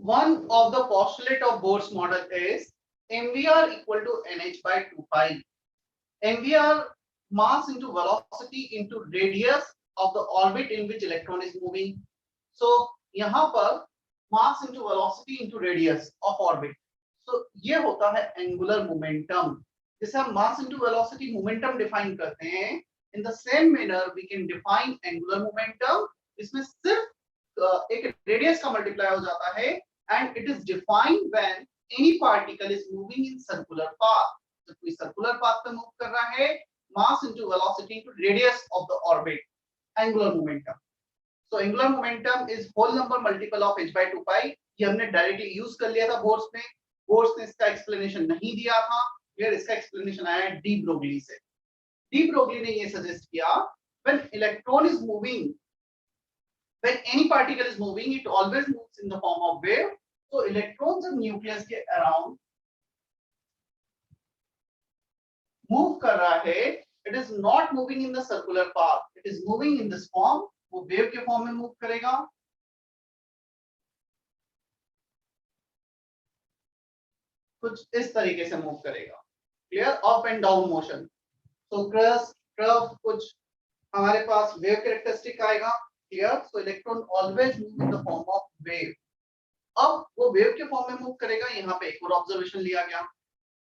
one of the postulate of Bohr's model is mvr equal to nh by 2 pi. mvr, mass into velocity into radius of the orbit in which electron is moving. So यहाँ पर mass into velocity into radius of orbit. So ये होता है angular momentum, जिसे हम mass into velocity momentum define करते हैं. In the same manner we can define angular momentum, इसमें सिर्फ एक radius का multiply हो जाता है, and it is defined when any particle is moving in circular path. जब कोई circular path पे move कर रहा है, mass into velocity into radius of the orbit, angular momentum. So angular momentum is whole number multiple of h by 2 pi. ये हमने directly use कर लिया था बोर्स में. बोर्स ने इसका एक्सप्लेनेशन नहीं दिया था, फिर इसका एक्सप्लेनेशन आया डी ब्रोगली से. डी ब्रोगली ने ये सजेस्ट किया, when electron is moving, when any particle is moving, it always moves in the form of wave. So electrons जब न्यूक्लियस के अराउंड मूव कर रहा है, it is not moving in the circular path, it is moving in this form. वो wave के form में move करेगा. कुछ इस तरीके से मूव करेगा. Clear? Up and down motion. So curve कुछ हमारे पास वेव कैरेक्टरिस्टिक आएगा. Clear? So electron always move in the form of wave. अब वो वेव के फॉर्म में मूव करेगा. यहाँ पे एक और ऑब्जर्वेशन लिया गया.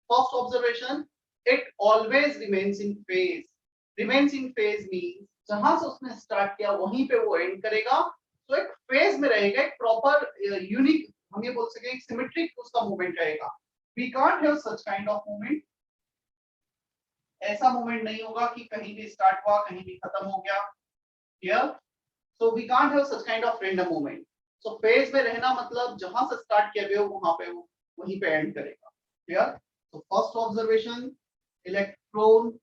First observation, it always remains in phase. Remains in phase means जहां से उसने स्टार्ट किया वहीं पे वो एंड करेगा. तो एक फेज में रहेगा, एक प्रॉपर यूनिक, हम ये बोल सके एक सिमेट्रिक उसका मूवमेंट रहेगा. We can't have such kind of movement. ऐसा मूवमेंट नहीं होगा कि कहीं भी स्टार्ट हुआ कहीं भी खत्म हो गया. Clear? So we can't have such kind of random movement. So phase में रहना मतलब जहां से स्टार्ट किया वेव वहां पे वो वहीं पे एंड करेगा. Clear? So first observation, electron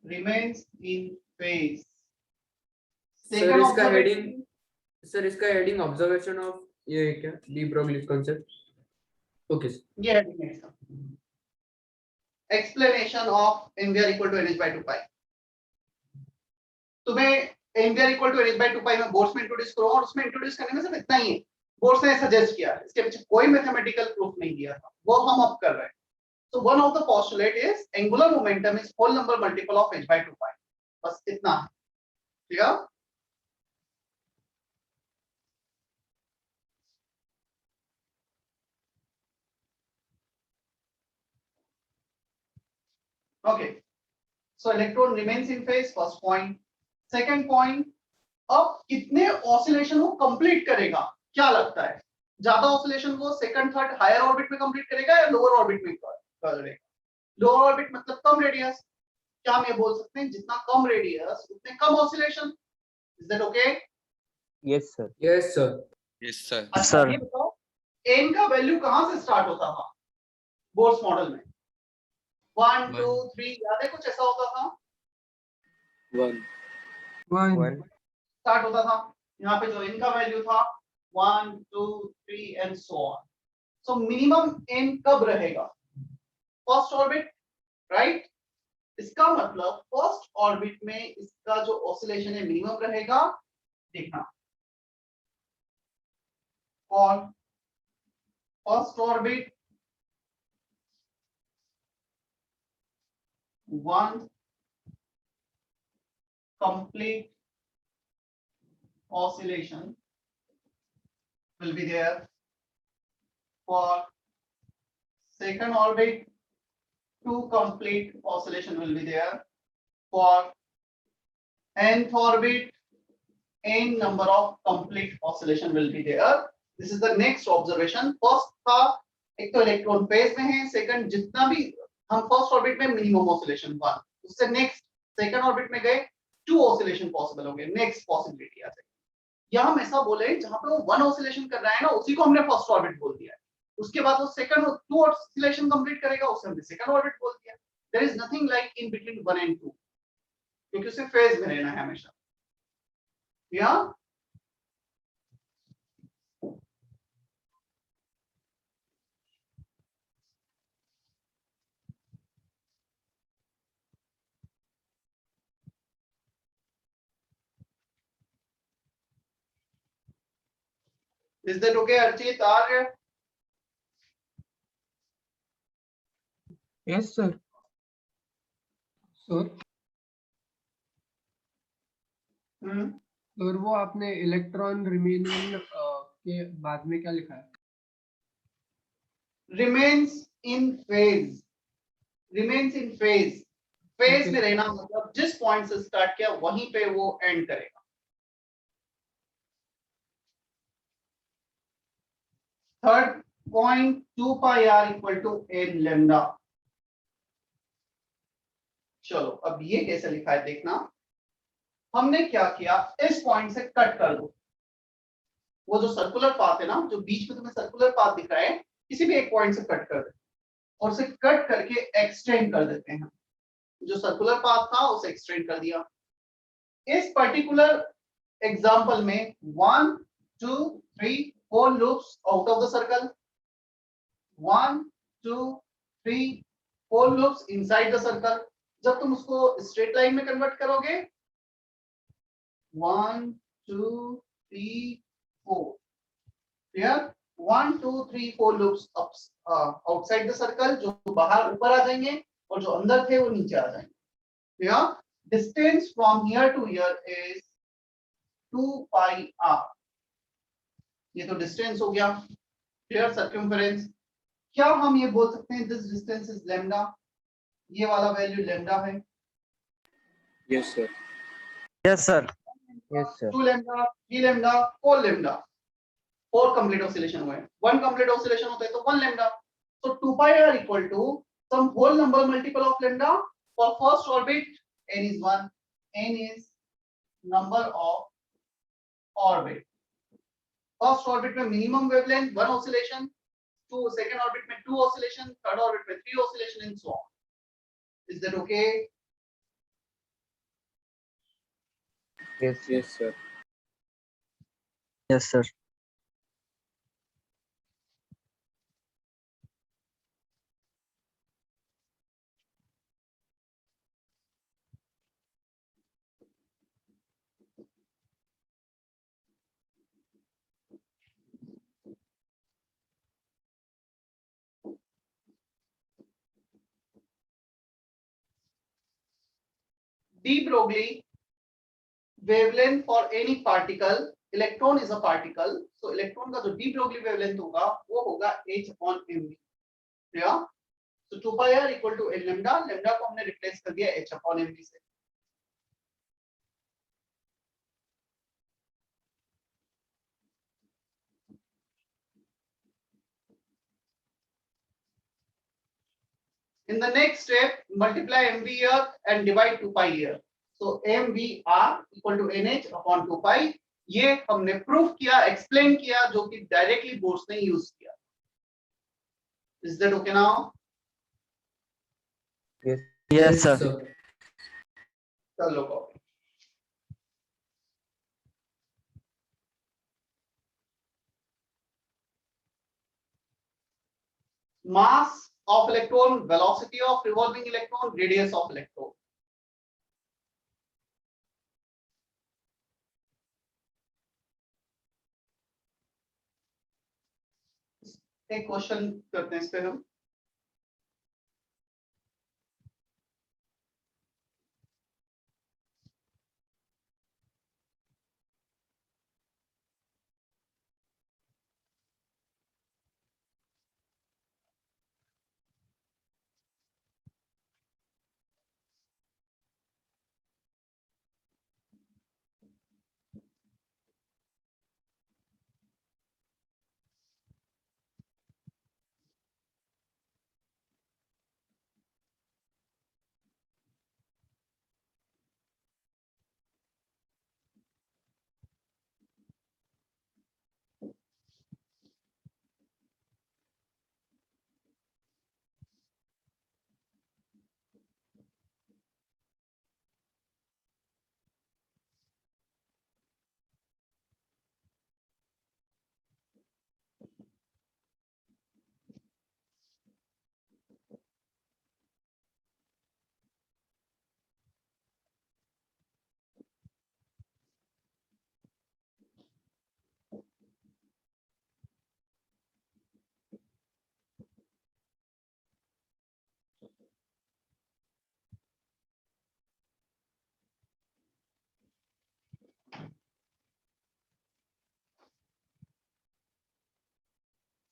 remains in phase. Sir इसका हेडिंग ऑब्जर्वेशन ऑफ ये क्या de Broglie concept. Okay sir. ये हेडिंग है इसका. Explanation of mvr equal to nh by 2 pi. तुम्हें mvr equal to nh by 2 pi में Bohr's में introduce करो, और उसमें इंट्रोड्यूस करने में सिर्फ इतना ही है. बोर्स ने सजेस्ट किया, इसके पीछे कोई मैथमेटिकल प्रूफ नहीं दिया था, वो हम अब कर रहे हैं. So one of the postulate is angular momentum is whole number multiple of h by 2 pi. बस इतना है. Clear? Okay. So electron remains in phase. First point. Second point. अब कितने ऑसिलेशन वो कंप्लीट करेगा? क्या लगता है? ज्यादा ऑसिलेशन वो सेकंड थर्ड हायर ऑर्बिट में कंप्लीट करेगा या लोअर ऑर्बिट में करेगा? लोअर ऑर्बिट मतलब कम रेडियस. क्या हम ये बोल सकते हैं जितना कम रेडियस उतने कम oscillation? Is that okay? Yes sir. Yes sir. Yes sir. अच्छा ये बताओ, n का वैल्यू कहां से स्टार्ट होता था बोर्स मॉडल में? 1 2 3 याद है कुछ ऐसा होता था? 1 स्टार्ट होता था. यहाँ पे जो n का वैल्यू था 1 2 3 and so on. So minimum n कब रहेगा? First orbit, right? इसका मतलब फर्स्ट ऑर्बिट में इसका जो ऑसिलेशन है मिनिमम रहेगा. देखना, for first orbit 1 complete oscillation will be there. For second orbit 2 complete oscillation will be there. For nth orbit n number of complete oscillation will be there. This is the next observation. First था एक तो electron phase में है. Second जितना भी हम first orbit में minimum oscillation 1, उससे नेक्स्ट सेकंड ऑर्बिट में गए 2 ऑसिलेशन पॉसिबल हो गए. नेक्स्ट पॉसिबिलिटी आ जाएगी. या हम ऐसा बोले जहां पे वो 1 ऑसिलेशन कर रहा है ना, उसी को हमने फर्स्ट ऑर्बिट बोल दिया है. उसके बाद वो सेकंड 2 ऑसिलेशन कंप्लीट करेगा, उसे हमने सेकंड ऑर्बिट बोल दिया. There is nothing like in between 1 and 2, क्योंकि उसे फेज में रहना है हमेशा. या Is that okay, Archit? Arya? Yes, sir. Sir Hmm. Sir वो आपने इलेक्ट्रॉन रिमेनिंग के बाद में क्या लिखा है? Remains in phase. Remains in phase. Phase Okay. में रहना मतलब जिस पॉइंट से स्टार्ट किया वहीं पे वो एंड करेगा. Third point, 2 pi r equal to n lambda. चलो अब ये कैसे लिखा है देखना. हमने क्या किया, इस पॉइंट से कट कर दो. वो जो सर्कुलर पाथ है ना, जो बीच में तुम्हें सर्कुलर पाथ दिख रहा है, किसी भी एक पॉइंट से कट कर दे और उसे कट करके एक्सटेंड कर देते हैं. जो सर्कुलर पाथ था उसे एक्सटेंड कर दिया. इस पर्टिकुलर एग्जांपल में 1 2 3 4 loops out of the circle, 1 2 3 4 loops inside the circle. जब तुम उसको स्ट्रेट लाइन में कन्वर्ट करोगे 1 2 3 4, clear. 1 2 3 4 loops outside the circle, जो बाहर ऊपर आ जाएंगे और जो अंदर थे वो नीचे आ जाएंगे. Clear. Distance from here to here is 2 pi r. ये तो डिस्टेंस हो गया. क्लियर. सर्कमफेरेंस, क्या हम ये बोल सकते हैं दिस डिस्टेंस इज लैम्डा? ये वाला वैल्यू लैम्डा है. Yes, sir. Yes, sir. Yes, sir. 2 lambda, 3 lambda, 4 lambda. 4 complete oscillation हुए. 1 कंप्लीट ऑसिलेशन होता है तो 1 lambda. So 2 pi r equal to some whole number multiple of lambda. For first orbit n is 1. N is number of orbit. First orbit में minimum wavelength 1 oscillation, to second orbit में 2 oscillation, third orbit में 3 oscillation and so on. Is that okay? Yes, yes, sir. Yes, sir. De Broglie wavelength for any particle. Electron is a particle, so electron का जो de Broglie wavelength होगा वो होगा h upon mv. Clear. So 2 pi r equal to n lambda. Lambda को हमने replace कर दिया h upon mv से. In the next step, multiply mv here and divide 2 pi here. So mvr equal to nh upon 2 pi. ये हमने proof किया, explain किया, जो कि डायरेक्टली बोर्स ने यूज किया. Is that okay now? Yes. Yes, sir. चलो copy. Mass of electron, velocity of revolving electron, radius of electron. एक क्वेश्चन करते हैं इस पे हम.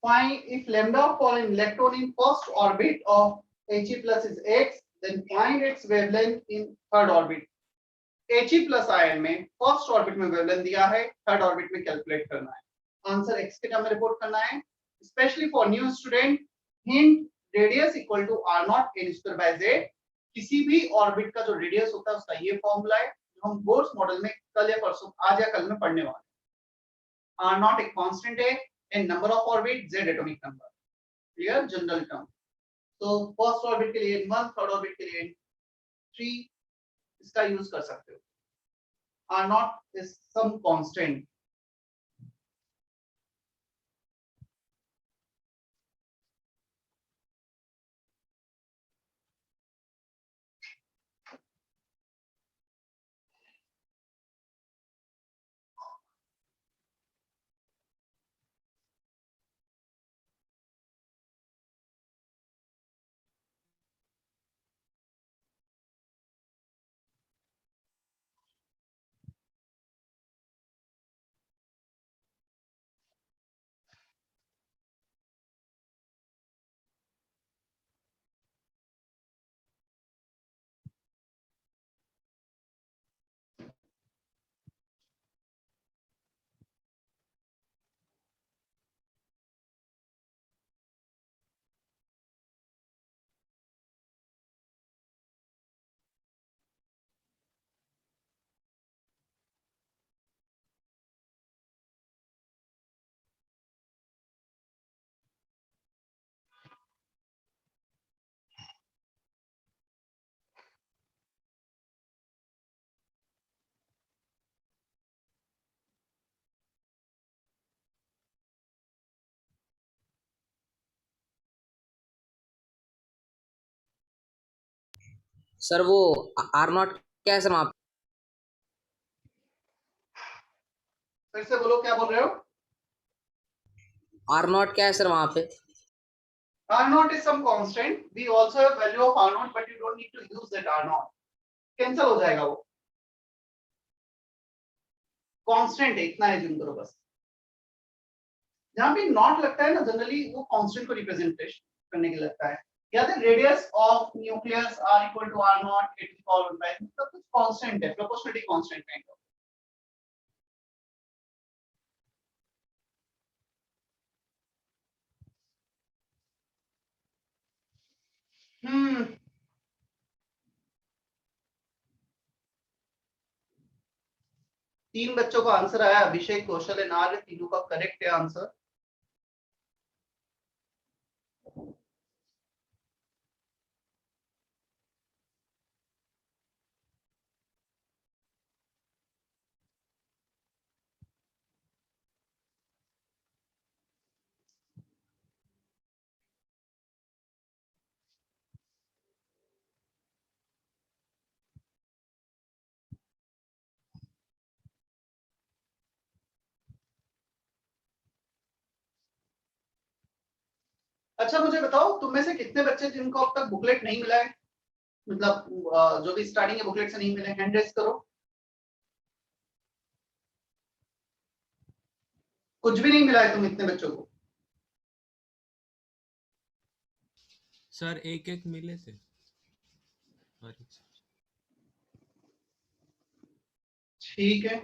find if lambda fall in electron in first orbit of He plus is x, then find its wavelength in third orbit. He plus ion में first orbit में wavelength दिया है, थर्ड ऑर्बिट में कैलकुलेट करना है, आंसर x के term में report करना है. Specially for new student, hint radius equal to r naught n square by z. किसी भी ऑर्बिट का जो रेडियस होता है उसका ये फॉर्मूला है जो हम बोर्स मॉडल में कल या परसों, आज या कल में पढ़ने वाले हैं. r नॉट एक कांस्टेंट है, n number of orbit, z atomic number. Clear? General term. तो फर्स्ट ऑर्बिट के लिए n1, थर्ड ऑर्बिट के लिए n3 इसका यूज कर सकते हो. R naught is some constant. Sir वो आर नॉट क्या है सर वहाँ फिर से बोलो, क्या बोल रहे हो? आर नॉट क्या है सर वहाँ पे? R naught is some constant. We also have value of R naught, but you don't need to use that R naught. Cancel हो जाएगा वो. कांस्टेंट है, इतना एज्यूम करो बस. जहां भी नॉट लगता है ना, जनरली वो कांस्टेंट को रिप्रेजेंटेशन करने के लिए लगता है. या the radius of nucleus r equal to r naught it power 1 by सब कुछ कांस्टेंट है, प्रोपोर्शनली कांस्टेंट काइंड ऑफ. तीन बच्चों का आंसर आया, अभिषेक, कौशल एंड आर्य, तीनों का करेक्ट है आंसर. अच्छा मुझे बताओ, तुम में से कितने बच्चे जिनको अब तक बुकलेट नहीं मिला है, मतलब जो भी स्टार्टिंग के बुकलेट से नहीं मिले, हैंड रेज करो. कुछ भी नहीं मिला है तुम इतने बच्चों को? सर एक एक मिले थे. ठीक है.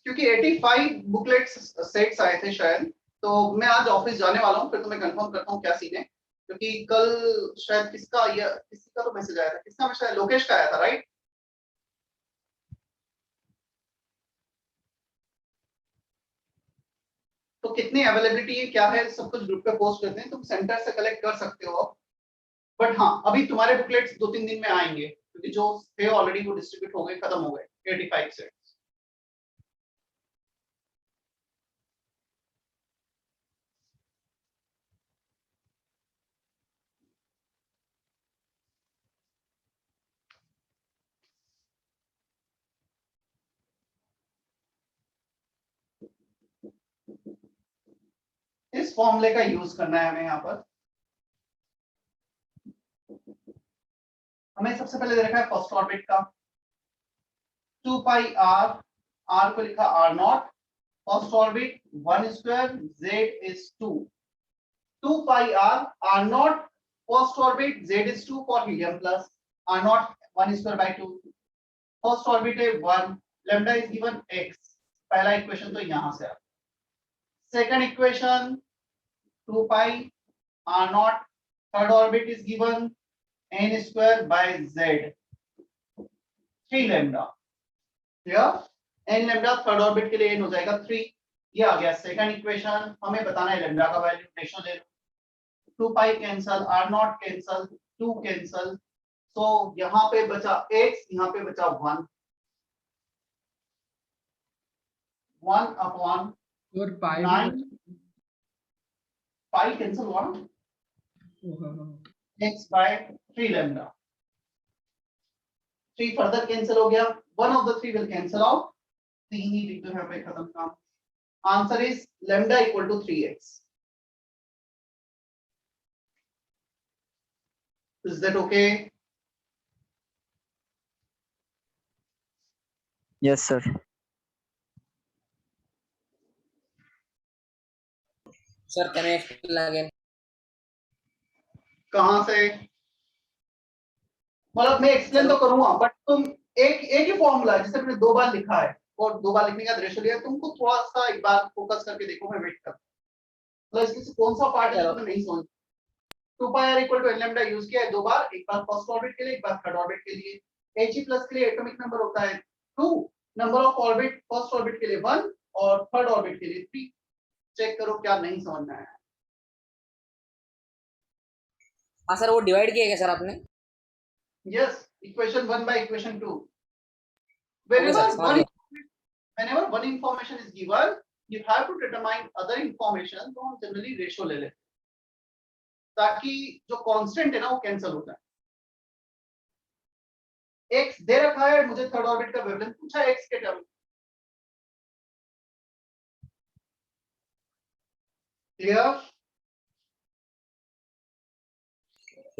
क्योंकि 85 बुकलेट्स सेट्स आए थे शायद, तो मैं आज ऑफिस जाने वाला हूँ, फिर तो मैं कंफर्म करता हूँ क्या सीन है. क्योंकि कल शायद किसका या किसी का तो मैसेज आया था, किसका मैसेज आया, लोकेश का आया था राइट. तो कितनी अवेलेबिलिटी है, क्या है, सब कुछ ग्रुप पे पोस्ट करते हैं, तुम सेंटर से कलेक्ट कर सकते हो. बट हाँ, अभी तुम्हारे बुकलेट्स 2-3 दिन में आएंगे, क्योंकि जो थे ऑलरेडी वो डिस्ट्रीब्यूट हो गए, खत्म हो गए 85 से. इस फॉर्मूले का यूज करना है हमें यहाँ पर. हमें सबसे पहले दे रखा है फर्स्ट ऑर्बिट का 2 पाई r, r को लिखा r not, First orbit 1 square, Z is 2. 2 pi r naught first orbit, Z is 2 for helium plus, r naught 1 square by 2. First orbit है 1, lambda is given x. पहला equation तो यहाँ से आ. Second equation 2 pi r naught, third orbit is given n square by z. 3 lambda. Clear? n lambda third orbit के लिए n हो जाएगा 3. ये आ गया सेकंड इक्वेशन. हमें बताना है लैम्डा का वैल्यू. रेशो ले लो. 2 pi cancel, r naught cancel, 2 cancel. तो यहाँ पे बचा x, यहाँ पे बचा 1. 1 upon और पाई 9 pi cancel 1 x by 3 lambda. 3 further cancel हो गया. One of the three will cancel out. 3 ही लिख दो यहाँ पे, खत्म काम. Answer is lambda equal to 3x. Is that okay? Yes, sir. Sir, can I explain again? कहाँ से? मतलब मैं एक्सप्लेन तो करूंगा, बट तुम एक ही फॉर्मूला है जिसे मैंने 2 बार लिखा है और 2 बार लिखने का रेशो लिया. तुमको थोड़ा सा एक बार फोकस करके देखो. मैं वेट कर. मतलब इसमें से कौन सा पार्ट है जो तुम्हें नहीं समझ. 2 pi r equal to n lambda use किया है 2 बार. एक बार फर्स्ट ऑर्बिट के लिए, एक बार थर्ड ऑर्बिट के लिए. He प्लस के लिए एटॉमिक नंबर होता है 2. Number of orbit first orbit के लिए 1 और थर्ड ऑर्बिट के लिए 3. चेक करो क्या नहीं समझ में आया. हाँ सर, वो डिवाइड किया क्या सर आपने? Yes, equation 1 by equation 2. Okay, sir, समझ गया. Whenever one information is given, you have to determine other information. तो हम जनरली रेशो ले लेते हैं ताकि जो कांस्टेंट है ना वो कैंसिल हो जाए. x दे रखा है, मुझे थर्ड ऑर्बिट का वेवलेंथ पूछा x के term. Clear?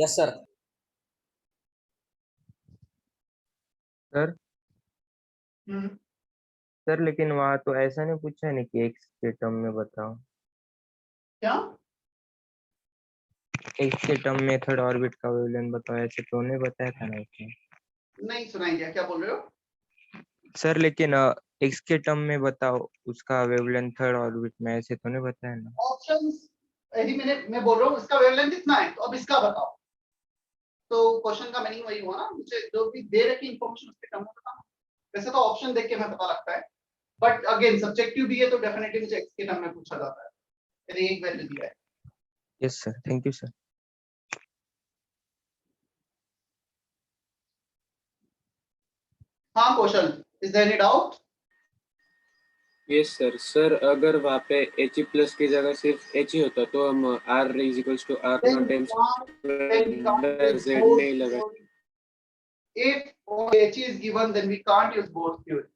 Yes sir. Sir sir लेकिन वहाँ तो ऐसा नहीं पूछा है ना कि एक्स के टर्म में बताओ. क्या? एक्स के टर्म में थर्ड ऑर्बिट का वेवलेंथ बताओ, ऐसे तो नहीं बताया था ना उसने. नहीं सुनाई दिया. क्या बोल रहे हो? सर लेकिन एक्स के टर्म में बताओ उसका वेवलेंथ थर्ड ऑर्बिट में, ऐसे तो नहीं बताया ना. ऑप्शंस यही मैं बोल रहा हूँ. इसका वेवलेंथ इतना है तो अब इसका बताओ. तो क्वेश्चन का मीनिंग वही हुआ ना. मुझे जो भी दे रखी इंफॉर्मेशन उसके टर्म में बताना. वैसे तो ऑप्शन देख के मैं पता लगता है, बट अगेन सब्जेक्टिव भी है तो डेफिनेटली मुझे एक्स के टर्म में पूछा जाता है. यदि एक वैल्यू दिया है. Yes sir, thank you sir. हाँ Kaushal, is there any doubt? Yes sir. Sir अगर वहाँ पे एच ई प्लस की जगह सिर्फ एच ही होता तो हम r equals to r naught times z नहीं लगा. If H is given, then we can't use Bohr's theory.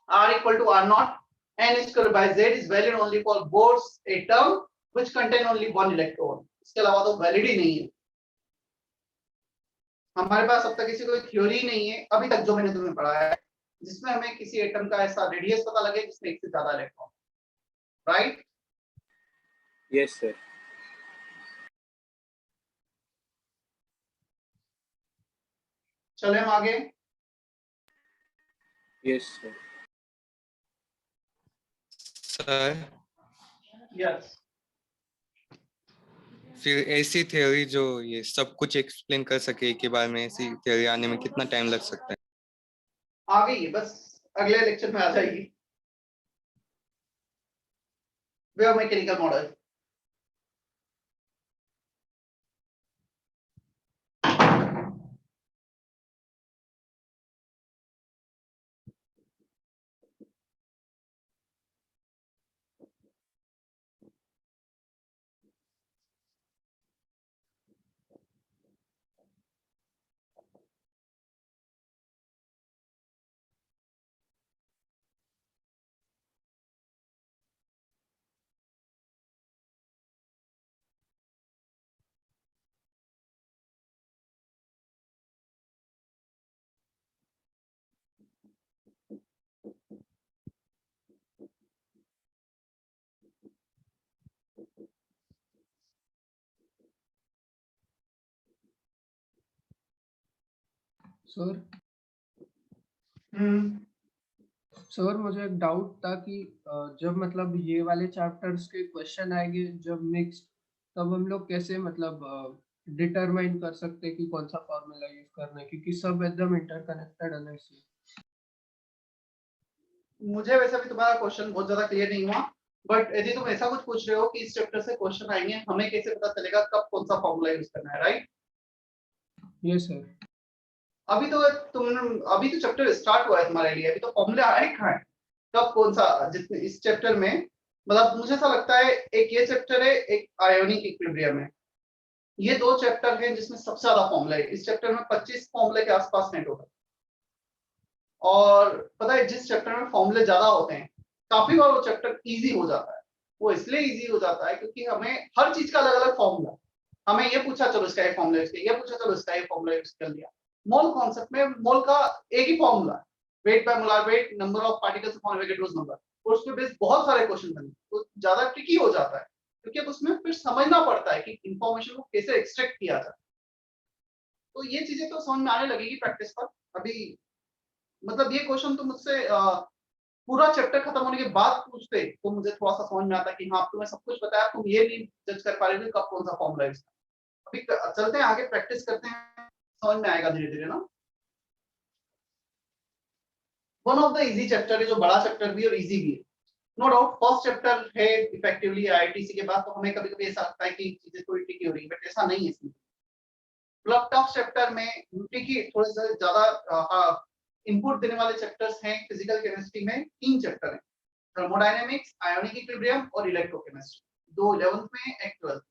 R equal to R naught n square by Z is valid only for Bohr's atom which contain only one electron. इसके अलावा तो valid ही नहीं है. हमारे पास अब तक किसी कोई थ्योरी नहीं है अभी तक जो मैंने तुम्हें पढ़ाया है जिसमें हमें किसी एटम का ऐसा रेडियस पता लगे जिसमें एक से ज्यादा इलेक्ट्रॉन. राइट? Yes sir. चले हम आगे. Yes sir. Sir yes. फिर ऐसी थ्योरी जो ये सब कुछ एक्सप्लेन कर सके एक ही बार में, ऐसी थ्योरी आने में कितना टाइम लग सकता है? आ गई है, बस अगले लेक्चर में आ जाएगी. Wave mechanical model. सर हम्म, सर मुझे एक डाउट था कि जब मतलब ये वाले चैप्टर्स के क्वेश्चन आएंगे जब मिक्स्ड, तब हम लोग कैसे मतलब डिटरमाइन कर सकते हैं कि कौन सा फॉर्मूला यूज करना है, क्योंकि सब एकदम इंटरकनेक्टेड है ना इसलिए। मुझे वैसे भी तुम्हारा क्वेश्चन बहुत ज्यादा क्लियर नहीं हुआ, बट यदि तुम ऐसा कुछ पूछ रहे हो कि इस चैप्टर से क्वेश्चन आएंगे, हमें कैसे पता चलेगा कब कौन सा फॉर्मूला यूज करना है, राइट? Yes sir. अभी तो चैप्टर स्टार्ट हुआ है तुम्हारे लिए, अभी तो फॉर्मूला आए कहाँ है, कब कौन सा, जितने इस चैप्टर में, मतलब मुझे ऐसा लगता है एक ये चैप्टर है, एक आयोनिक इक्विलिब्रियम है, ये दो चैप्टर हैं जिसमें सबसे ज्यादा फॉर्मूला है। इस चैप्टर में 25 फॉर्मूले के आसपास नेट होगा, और पता है जिस चैप्टर में फॉर्मूले ज्यादा होते हैं, काफी बार वो चैप्टर इजी हो जाता है। वो इसलिए इजी हो जाता है क्योंकि हमें हर चीज का अलग अलग फॉर्मूला, हमें ये पूछा चलो इसका ये फॉर्मूला यूज किया, ये पूछा चलो इसका ये फॉर्मूला यूज कर लिया। मोल कॉन्सेप्ट में मोल का एक ही फॉर्मूला है, weight by molar weight, number of particles upon Avogadro's number, और उसके बेस बहुत सारे क्वेश्चन बने, तो ज्यादा ट्रिकी हो जाता है क्योंकि अब उसमें फिर समझना पड़ता है कि इंफॉर्मेशन को कैसे एक्सट्रैक्ट किया जाए। तो ये चीजें तो समझ में आने लगेगी प्रैक्टिस पर। अभी मतलब ये क्वेश्चन तो मुझसे पूरा चैप्टर खत्म होने के बाद पूछते तो मुझे थोड़ा सा समझ में आता कि हाँ तुम्हें सब कुछ बताया, तुम ये नहीं जज कर पा रहे हो कि कब कौन सा फॉर्मूला यूज। अभी चलते हैं आगे, प्रैक्टिस करते हैं, समझ में आएगा धीरे धीरे ना। One of the easy chapter है, जो बड़ा चैप्टर भी और इजी भी है, नो डाउट। फर्स्ट चैप्टर है इफेक्टिवली आईआईटीसी के बाद, तो हमें कभी कभी ऐसा लगता है कि चीजें थोड़ी ट्रिकी हो रही है, बट ऐसा नहीं है इसमें। मतलब टफ चैप्टर में ट्रिकी थोड़े से ज्यादा इनपुट देने वाले चैप्टर्स हैं फिजिकल केमिस्ट्री में, 3 चैप्टर हैं, थर्मोडायनेमिक्स, आयोनिक इक्विलिब्रियम और इलेक्ट्रोकेमिस्ट्री। 2 11th में, एक 12th।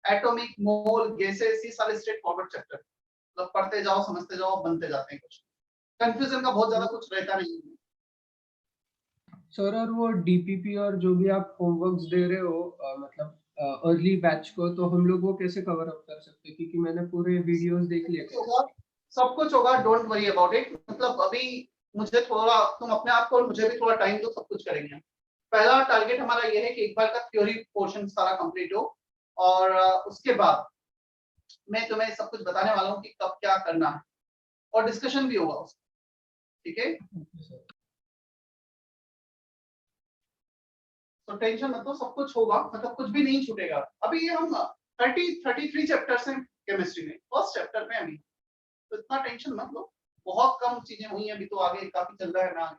एटॉमिक, मोल, गैसेस, ये सारे स्ट्रेट फॉरवर्ड चैप्टर, मतलब पढ़ते जाओ समझते जाओ बनते जाते हैं, कुछ कंफ्यूजन का बहुत ज्यादा कुछ रहता नहीं है। सर और वो डीपीपी और जो भी आप होमवर्क्स दे रहे हो मतलब अर्ली बैच को, तो हम लोग वो कैसे कवर अप कर सकते हैं, क्योंकि मैंने पूरे वीडियोस देख लिए थे। सब कुछ होगा, डोंट वरी अबाउट इट। मतलब अभी मुझे थोड़ा, तुम अपने आप को और मुझे भी थोड़ा टाइम दो, सब कुछ करेंगे। पहला टारगेट हमारा ये है कि एक बार का थ्योरी पोर्शन सारा कंप्लीट हो, और उसके बाद मैं तुम्हें सब कुछ बताने वाला हूँ कि कब क्या करना है, और डिस्कशन भी होगा उसका, ठीक है? तो टेंशन मत लो, सब कुछ होगा, मतलब कुछ भी नहीं छूटेगा। अभी ये हम 33 चैप्टर्स हैं केमिस्ट्री में, फर्स्ट चैप्टर में अभी, तो इतना टेंशन मत लो, बहुत कम चीजें हुई हैं अभी, तो आगे काफी चल रहा है ना।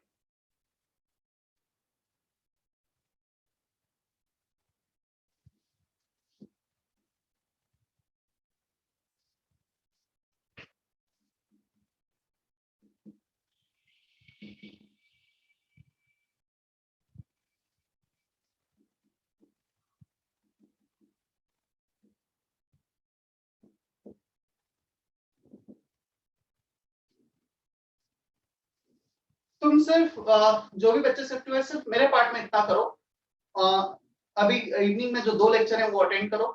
तुम सिर्फ जो भी बच्चे शिफ्ट हुए सिर्फ मेरे पार्ट में इतना करो, अभी इवनिंग में जो 2 लेक्चर हैं वो अटेंड करो।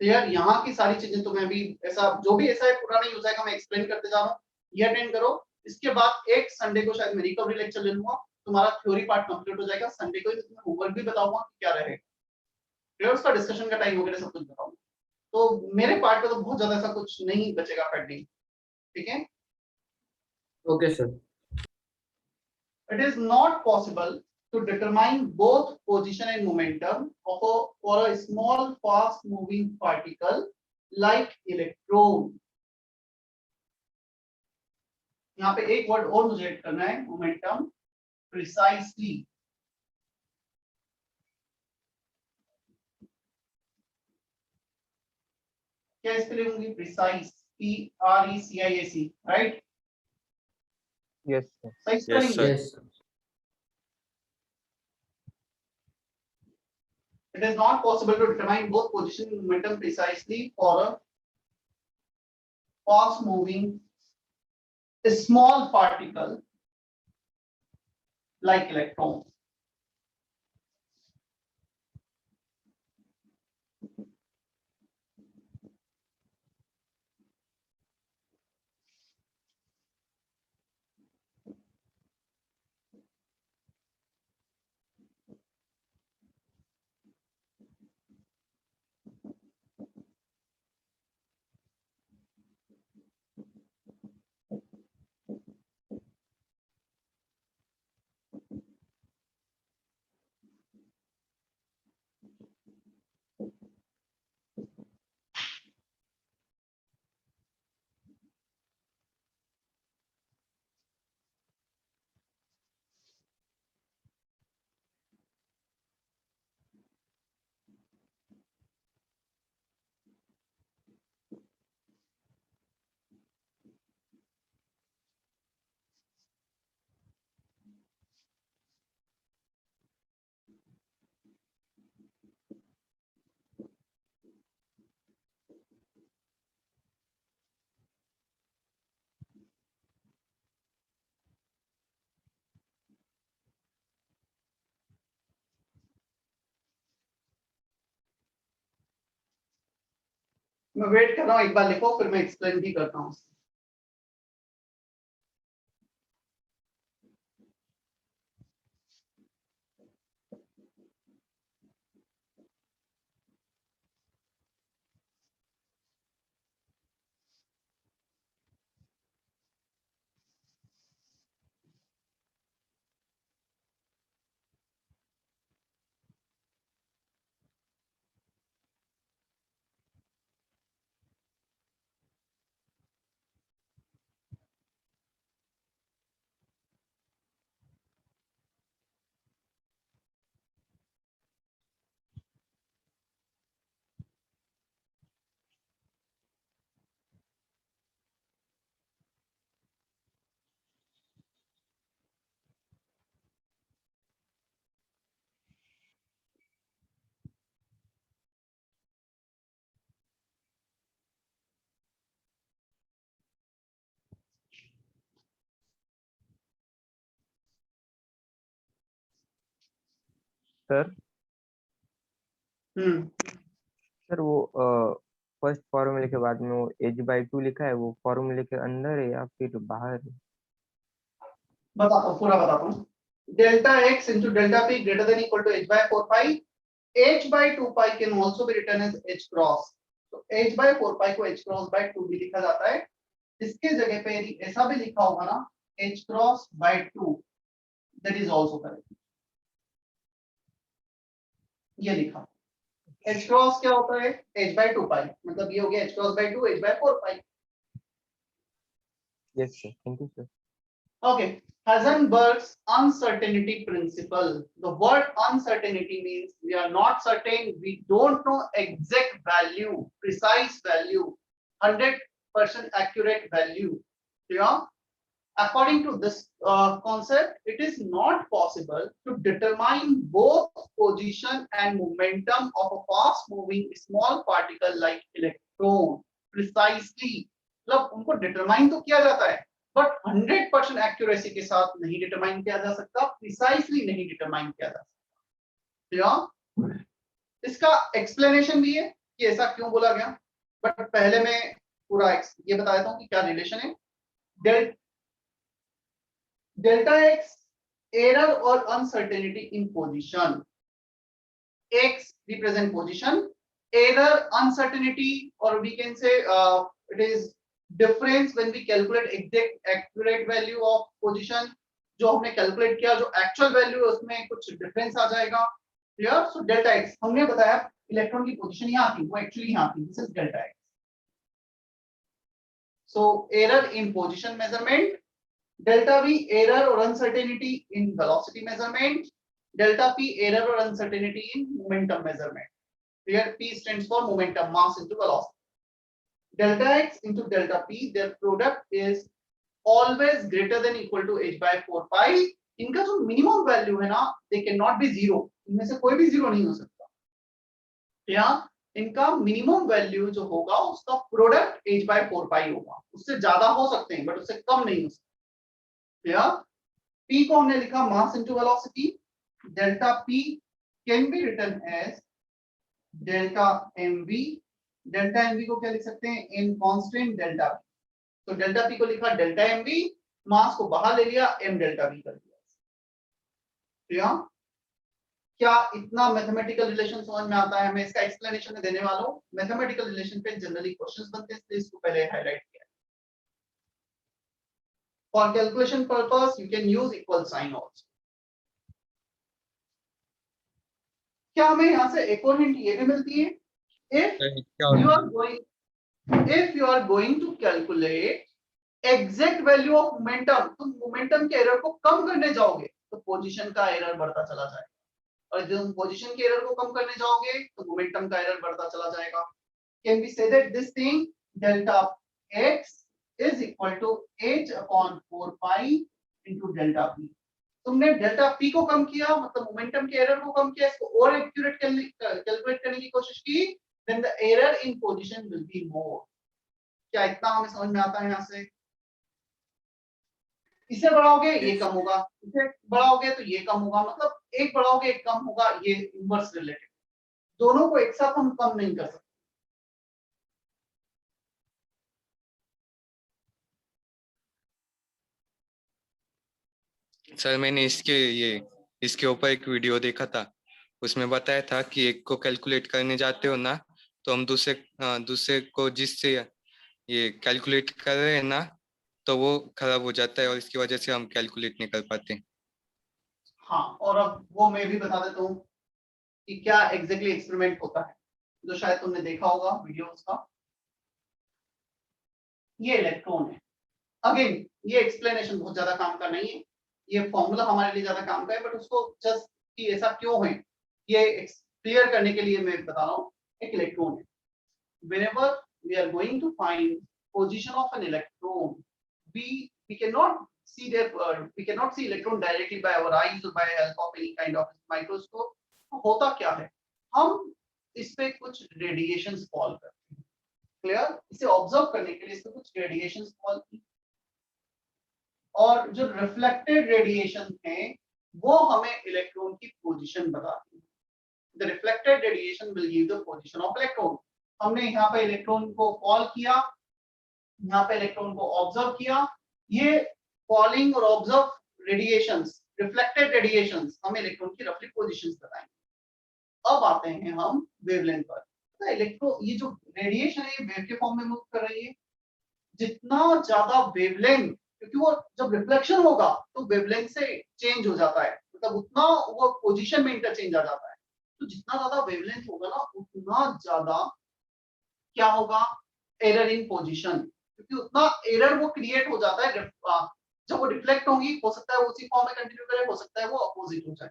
क्लियर? यहाँ की सारी चीजें तुम्हें अभी ऐसा जो भी ऐसा है पूरा नहीं हो जाएगा, मैं एक्सप्लेन करते जा रहा हूँ, ये अटेंड करो। इसके बाद एक संडे को शायद मैं रिकवरी लेक्चर ले लूंगा, तुम्हारा थ्योरी पार्ट कंप्लीट हो जाएगा। संडे को ही तुम्हें होमवर्क भी बताऊंगा कि क्या रहेगा, फिर उसका डिस्कशन का टाइम वगैरह सब कुछ बताऊंगा। तो मेरे पार्ट पे तो बहुत ज्यादा ऐसा कुछ नहीं बचेगा पेंडिंग, ठीक है? Okay sir. It is not possible to determine both position and momentum of for a small fast moving particle like electron. यहाँ पे एक वर्ड और मुझे ऐड करना है, मोमेंटम प्रिसाइसली। क्या इसके लिए होंगी? Precise, PRECIAC, right? Yes sir. सही Yes, spelling sir. है? Yes It is not possible to determine both position and momentum precisely for a fast moving small particle like electron. मैं wait कर रहा हूँ, एक बार लिखो फिर मैं एक्सप्लेन भी करता हूँ। सर सर वो फर्स्ट फॉर्मूले के बाद में वो h/2 लिखा है, वो फॉर्मूले के अंदर है या फिर बाहर है? बताता हूँ, पूरा बताता हूँ। Delta x into delta p greater than equal to h by 4 pi. h by 2 pi can also be written as h cross. तो h by 4 pi को h cross by 2 भी लिखा जाता है। इसके जगह पे यदि ऐसा भी लिखा होगा ना h cross by 2, that is also correct. ये लिखा h cross क्या होता है? h by 2 pi, मतलब ये हो गया h cross by 2, h by 4 pi. Yes sir, thank you sir. Okay, Heisenberg's uncertainty principle. The word uncertainty means we are not certain, we don't know exact value, precise value, 100% accurate value. Yeah? According to this concept, it is not possible to determine both position and momentum of a fast moving small particle like electron precisely. मतलब उनको determine तो किया जाता है, but 100% accuracy के साथ नहीं determine किया जा सकता, प्रिसाइसली नहीं डिटरमाइन किया जा सकता। इसका एक्सप्लेनेशन भी है कि ऐसा क्यों बोला गया, बट पहले मैं पूरा ये बता देता हूँ कि क्या रिलेशन है। डेल्टा एक्स एरर और uncertainty in position, x represent position, error uncertainty, और we can say it is difference when we calculate exact accurate value of position. जो हमने कैलकुलेट किया, जो एक्चुअल वैल्यू है उसमें कुछ डिफरेंस आ जाएगा। क्लियर? सो डेल्टा एक्स हमने बताया इलेक्ट्रॉन की पोजीशन यहाँ थी, वो एक्चुअली यहाँ थी, this is delta x. So error in position measurement, delta v error और uncertainty in velocity measurement, delta p error और uncertainty in momentum measurement. Here P stands for momentum, mass into velocity. Delta x into delta p, their product is always greater than equal to h by 4 pi. इनका जो minimum value है ना, they cannot be zero, इनमें से कोई भी zero नहीं हो सकता। या इनका मिनिमम वैल्यू जो होगा उसका प्रोडक्ट h by 4 pi होगा, उससे ज्यादा हो सकते हैं बट उससे कम नहीं हो सकते। या p को हमने लिखा mass into velocity, delta p can be written as delta mv, delta mv को क्या लिख सकते हैं, इन कांस्टेंट डेल्टा p। तो डेल्टा p को लिखा डेल्टा mv, मास को बाहर ले लिया, m डेल्टा v कर दिया। क्या इतना मैथमेटिकल रिलेशन समझ में आता है? मैं इसका एक्सप्लेनेशन में देने वाला हूं। मैथमेटिकल रिलेशन पे जनरली क्वेश्चंस बनते हैं, इसलिए इसको पहले हाईलाइट किया। For calculation purpose you can use equal sign also. क्या हमें यहाँ से एक और हिंट ये भी मिलती है, if you are going to calculate exact value of momentum, तुम मोमेंटम के एरर को कम करने जाओगे तो पोजीशन का एरर बढ़ता चला जाएगा, और जब तुम पोजीशन के एरर को कम करने जाओगे तो मोमेंटम का एरर बढ़ता चला जाएगा। Can we say that this thing delta x is equal to h upon 4 pi into delta p? तुमने डेल्टा p को कम किया, मतलब मोमेंटम के एरर को कम किया, इसको और एक्यूरेट कैलकुलेट करने की कोशिश की, then the error in position will be more. क्या इतना हमें समझ में आता है? यहाँ से इसे बढ़ाओगे ये कम होगा, इसे बढ़ाओगे तो ये कम होगा, मतलब एक बढ़ाओगे एक कम होगा, ये इनवर्स रिलेटेड। दोनों को एक साथ हम कम नहीं कर सकते। सर मैंने इसके ऊपर एक वीडियो देखा था, उसमें बताया था कि एक को कैलकुलेट करने जाते हो ना, तो हम दूसरे को जिससे ये कैलकुलेट कर रहे हैं ना, तो वो खराब हो जाता है और इसकी वजह से हम कैलकुलेट नहीं कर पाते। हाँ, और अब वो मैं भी बता देता हूँ कि क्या एग्जैक्टली एक्सपेरिमेंट होता है, जो शायद तुमने देखा होगा वीडियो उसका। ये इलेक्ट्रॉन है। अगेन ये एक्सप्लेनेशन बहुत ज्यादा काम का नहीं है, ये फॉर्मूला हमारे लिए ज्यादा काम का है, बट उसको जस्ट कि ऐसा क्यों है ये क्लियर करने के लिए मैं बता रहा हूँ। एक इलेक्ट्रॉन है, whenever we are going to find position of an electron, we cannot see we cannot see electron directly by our eyes or by help of any kind of microscope. तो होता क्या है, हम इस पे कुछ रेडिएशंस फॉल करते हैं। क्लियर, इसे ऑब्जर्व करने के लिए इस पे कुछ रेडिएशंस फॉल की, और जो रिफ्लेक्टेड रेडिएशन है वो हमें इलेक्ट्रॉन की पोजीशन बताती है। The reflected radiation will give the position of electron. हमने यहाँ पे इलेक्ट्रॉन को फॉल किया, यहाँ पे इलेक्ट्रॉन को ऑब्जर्व किया, ये फॉलिंग और ऑब्जर्व रेडिएशंस, रिफ्लेक्टेड रेडिएशंस हमें इलेक्ट्रॉन की रफली पोजीशंस बताएंगे। अब आते हैं हम वेवलेंथ पर। तो इलेक्ट्रो ये जो रेडिएशन है ये वेव के फॉर्म में मूव कर रही है। जितना ज्यादा वेवलेंथ, क्योंकि वो जब रिफ्लेक्शन होगा तो वेवलेंथ से चेंज हो जाता है, मतलब उतना वो पोजीशन में इंटरचेंज आ जाता है। तो जितना ज्यादा वेवलेंथ होगा ना उतना ज्यादा क्या होगा, एरर इन पोजीशन, क्योंकि उतना एरर वो क्रिएट हो जाता है। जब वो रिफ्लेक्ट होंगी हो सकता है वो उसी फॉर्म में कंटिन्यू करे, हो सकता है वो अपोजिट हो जाए।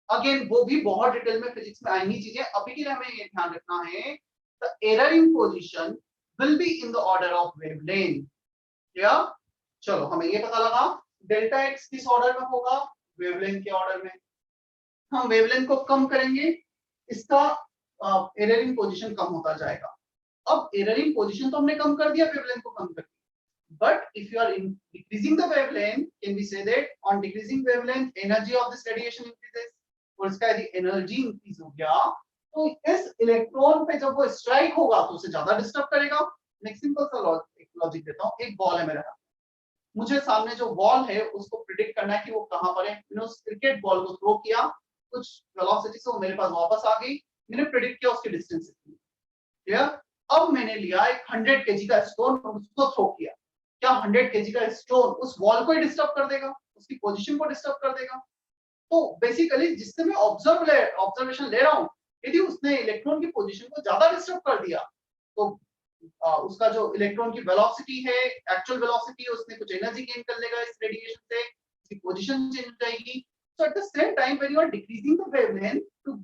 अगेन वो भी बहुत डिटेल में फिजिक्स में आएंगी चीजें, अभी के लिए हमें ये ध्यान रखना है the error in position will be in the order of wavelength. क्या, चलो हमें ये पता लगा डेल्टा एक्स किस ऑर्डर में होगा, वेवलेंथ के ऑर्डर में। हम वेवलेंथ को कम करेंगे, इसका एरर इन पोजीशन कम होता जाएगा। अब एरर इन पोजीशन तो हमने कम कर दिया, वेवलेंथ को कम कर दिया, but if you are decreasing the wavelength, can we say that on decreasing wavelength energy of this radiation increases? और इसका यदि एनर्जी इंक्रीज हो गया तो इस इलेक्ट्रॉन पे जब वो स्ट्राइक होगा तो उसे ज्यादा डिस्टर्ब करेगा। नेक्स्ट सिंपल सा लॉजिक देता हूँ। एक बॉल है मेरा, मुझे सामने जो बॉल है उसको प्रिडिक्ट करना है कि वो कहाँ पर है। मैंने उस क्रिकेट बॉल को थ्रो किया, कुछ वेलोसिटी से वो मेरे पास वापस आ गई, मैंने प्रिडिक्ट किया उसकी डिस्टेंस इतनी। क्लियर, अब मैंने लिया एक 100 केजी का स्टोन और उसको थ्रो किया। क्या 100 केजी का स्टोन उस वॉल को ही डिस्टर्ब कर देगा, उसकी पोजीशन को डिस्टर्ब कर देगा? तो बेसिकली जिससे मैं ऑब्जर्वेशन ले रहा हूँ, यदि उसने इलेक्ट्रॉन की पोजीशन को ज्यादा डिस्टर्ब कर दिया तो उसका जो इलेक्ट्रॉन की वेलोसिटी है, एक्चुअल वेलोसिटी, उसने कुछ एनर्जी गेन कर लेगा इस रेडिएशन से, उसकी पोजीशन चेंज हो जाएगी। So at the same time, when you are decreasing the wavelength to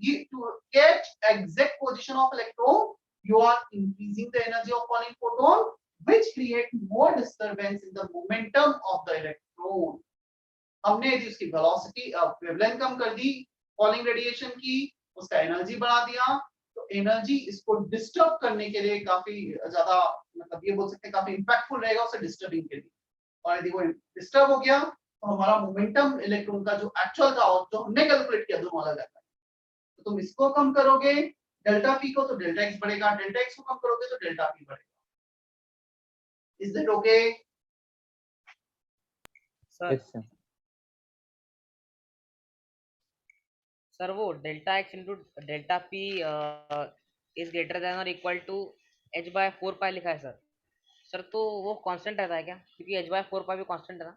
catch exact position of electron, you are increasing the energy of falling photon, which create more disturbance in the momentum of the electron. हमने यदि उसकी velocity wavelength कम कर दी falling radiation की, उसका energy बढ़ा दिया, तो energy इसको डिस्टर्ब करने के लिए काफी ज्यादा, मतलब ये बोल सकते हैं काफी इंपैक्टफुल रहेगा उसे डिस्टर्बिंग के लिए। और यदि वो डिस्टर्ब हो गया तो हमारा मोमेंटम इलेक्ट्रॉन का जो एक्चुअल था और जो हमने कैलकुलेट किया दोनों अलग आता है। तो तुम इसको कम करोगे डेल्टा पी को तो डेल्टा एक्स बढ़ेगा, डेल्टा एक्स को कम करोगे तो डेल्टा पी बढ़ेगा। Is that okay? Sir Yes, sir. Sir वो delta x into delta p is greater than और equal to h by 4 pi लिखा है सर। सर तो वो कांस्टेंट रहता है क्या, क्योंकि h बाय 4 पाई भी कांस्टेंट है ना?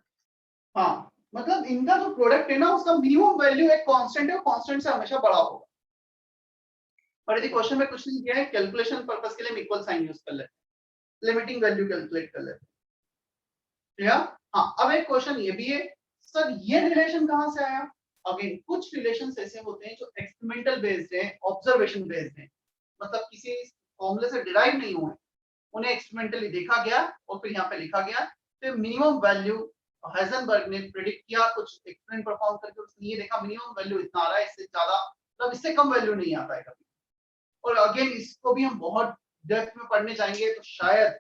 हाँ, मतलब इनका जो प्रोडक्ट है ना उसका मिनिमम वैल्यू एक कांस्टेंट है, कांस्टेंट से हमेशा बड़ा होगा। और यदि क्वेश्चन में कुछ नहीं दिया है, कैलकुलेशन पर्पस के लिए हम इक्वल साइन यूज कर लेते हैं, लिमिटिंग वैल्यू कैलकुलेट कर लेते हैं। ठीक, हाँ। अब एक क्वेश्चन ये भी है, सर ये रिलेशन कहाँ से आया? अगेन कुछ रिलेशंस ऐसे होते हैं जो एक्सपेरिमेंटल बेस्ड है, ऑब्जर्वेशन बेस्ड है, मतलब किसी फॉर्मूले से डिराइव नहीं हुए, उन्हें एक्सपेरिमेंटली देखा गया और फिर यहाँ पे लिखा गया। तो मिनिमम वैल्यू हाइजेनबर्ग ने प्रेडिक्ट किया, कुछ एक्सपेरिमेंट परफॉर्म करके उसने ये देखा मिनिमम वैल्यू इतना आ रहा है, इससे ज्यादा मतलब इससे कम वैल्यू नहीं आता है कभी। और अगेन इसको भी हम बहुत डेप्थ में पढ़ने जाएंगे तो शायद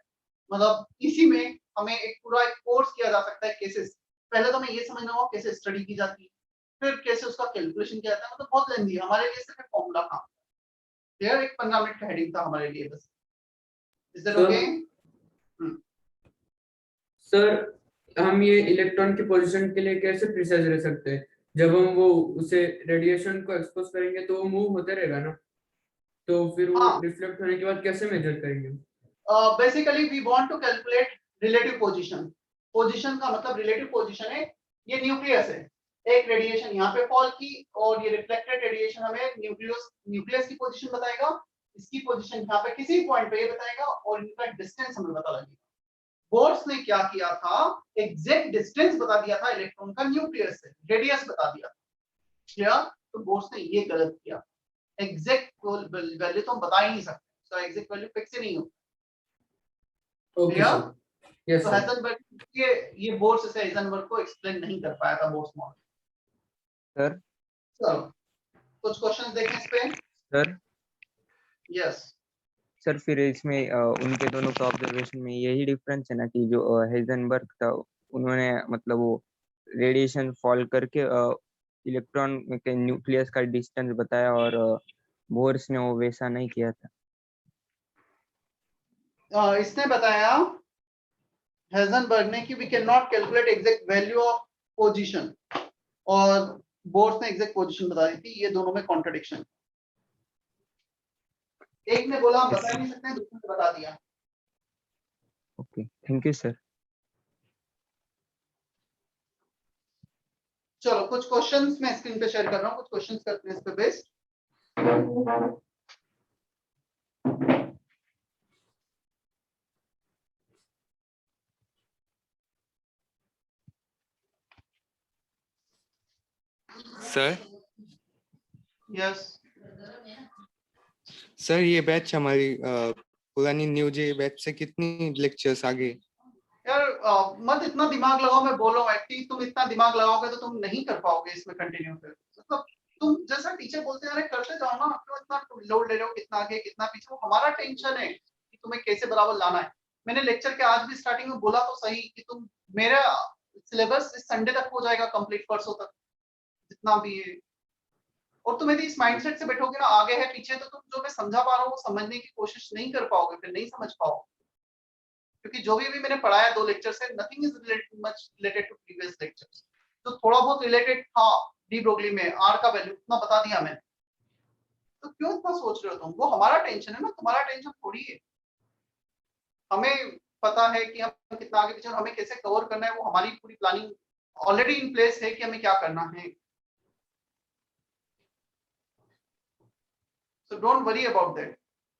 मतलब इसी में हमें एक पूरा एक कोर्स किया जा सकता है केसेस। पहले तो हमें ये समझना होगा कैसे स्टडी की जाती है, फिर कैसे उसका कैलकुलेशन किया जाता है, मतलब बहुत लेंथी है हमारे लिए, सिर्फ फॉर्मूला काम है। एक 15 मिनट का हेडिंग था हमारे लिए बस। Is that okay? सर हम ये इलेक्ट्रॉन की पोजीशन के लिए कैसे प्रिसाइज रह सकते हैं? जब हम वो उसे रेडिएशन को एक्सपोज करेंगे तो वो मूव होते रहेगा ना, तो फिर वो हाँ, रिफ्लेक्ट होने के बाद कैसे मेजर करेंगे? Basically we want to calculate relative position. Position का मतलब रिलेटिव पोजीशन है, ये न्यूक्लियस है, एक रेडिएशन यहाँ पे फॉल की और ये रिफ्लेक्टेड रेडिएशन हमें न्यूक्लियस की पोजीशन बताएगा, इसकी पोजीशन यहाँ पे किसी पॉइंट पे ये बताएगा और इनका डिस्टेंस हमें पता लगेगा। बोर्स ने क्या किया था, एग्जैक्ट डिस्टेंस बता दिया था इलेक्ट्रॉन का न्यूक्लियस से, रेडियस बता दिया। क्लियर? तो बोर्स ने ये गलत किया, एग्जैक्ट वैल्यू तो हम बता ही नहीं सकते, तो एग्जैक्ट वैल्यू फिक्स ही नहीं होती। Okay Clear? सर, यस तो सर। हाइजेनबर्ग ये बोर्स से हाइजेनबर्ग को एक्सप्लेन नहीं कर पाया था बोर्स मॉडल। सर चलो कुछ क्वेश्चंस देखें इस पे। सर यस, सर फिर इसमें उनके दोनों का ऑब्जर्वेशन में यही डिफरेंस है ना कि जो हाइजेनबर्ग था उन्होंने मतलब वो रेडिएशन फॉल करके इलेक्ट्रॉन के न्यूक्लियस का डिस्टेंस बताया और बोर्स ने वो वैसा नहीं किया था। इसने बताया हाइजेनबर्ग ने कि we can not calculate exact value of position, और बोर्स ने एग्जैक्ट पोजीशन बता दी थी। ये दोनों में कॉन्ट्रडिक्शन, एक ने बोला हम बता ही नहीं सकते, दूसरे ने बता दिया। Okay, thank you sir. चलो कुछ क्वेश्चंस मैं स्क्रीन पे शेयर कर रहा हूँ, कुछ क्वेश्चंस करते हैं इस पे बेस्ड। सर यस सर ये बैच हमारी पुरानी न्यू जे बैच से कितनी लेक्चर्स आगे? यार मत इतना दिमाग लगाओ, मैं बोल रहा हूँ एक्टिव, तुम इतना दिमाग लगाओगे तो तुम नहीं कर पाओगे इसमें कंटिन्यू। फिर मतलब तुम जैसा टीचर बोलते हैं करते जाओ ना, क्यों इतना लोड ले रहे हो, कितना आगे कितना पीछे, वो हमारा टेंशन है कि तुम्हें कैसे बराबर लाना है। मैंने लेक्चर के आज भी स्टार्टिंग में बोला तो सही कि तुम मेरा सिलेबस इस संडे तक हो जाएगा कंप्लीट, परसों तक जितना भी है। और तुम यदि इस माइंडसेट से बैठोगे ना आगे है पीछे, तो तुम जो मैं समझा पा रहा हूँ वो समझने की कोशिश नहीं कर पाओगे, फिर नहीं समझ पाओगे। क्योंकि जो भी मैंने पढ़ाया 2 लेक्चर से, nothing is much related to previous lectures. तो थोड़ा बहुत रिलेटेड था डी ब्रोगली में, आर का वैल्यू इतना बता दिया मैंने, तो क्यों इतना सोच रहे हो तुम? वो हमारा टेंशन है ना, तुम्हारा टेंशन थोड़ी है। हमें पता है कि हम कितना आगे पीछे, हमें कैसे कवर करना है, वो हमारी पूरी प्लानिंग ऑलरेडी इन प्लेस है कि हमें क्या करना है। So don't worry about that,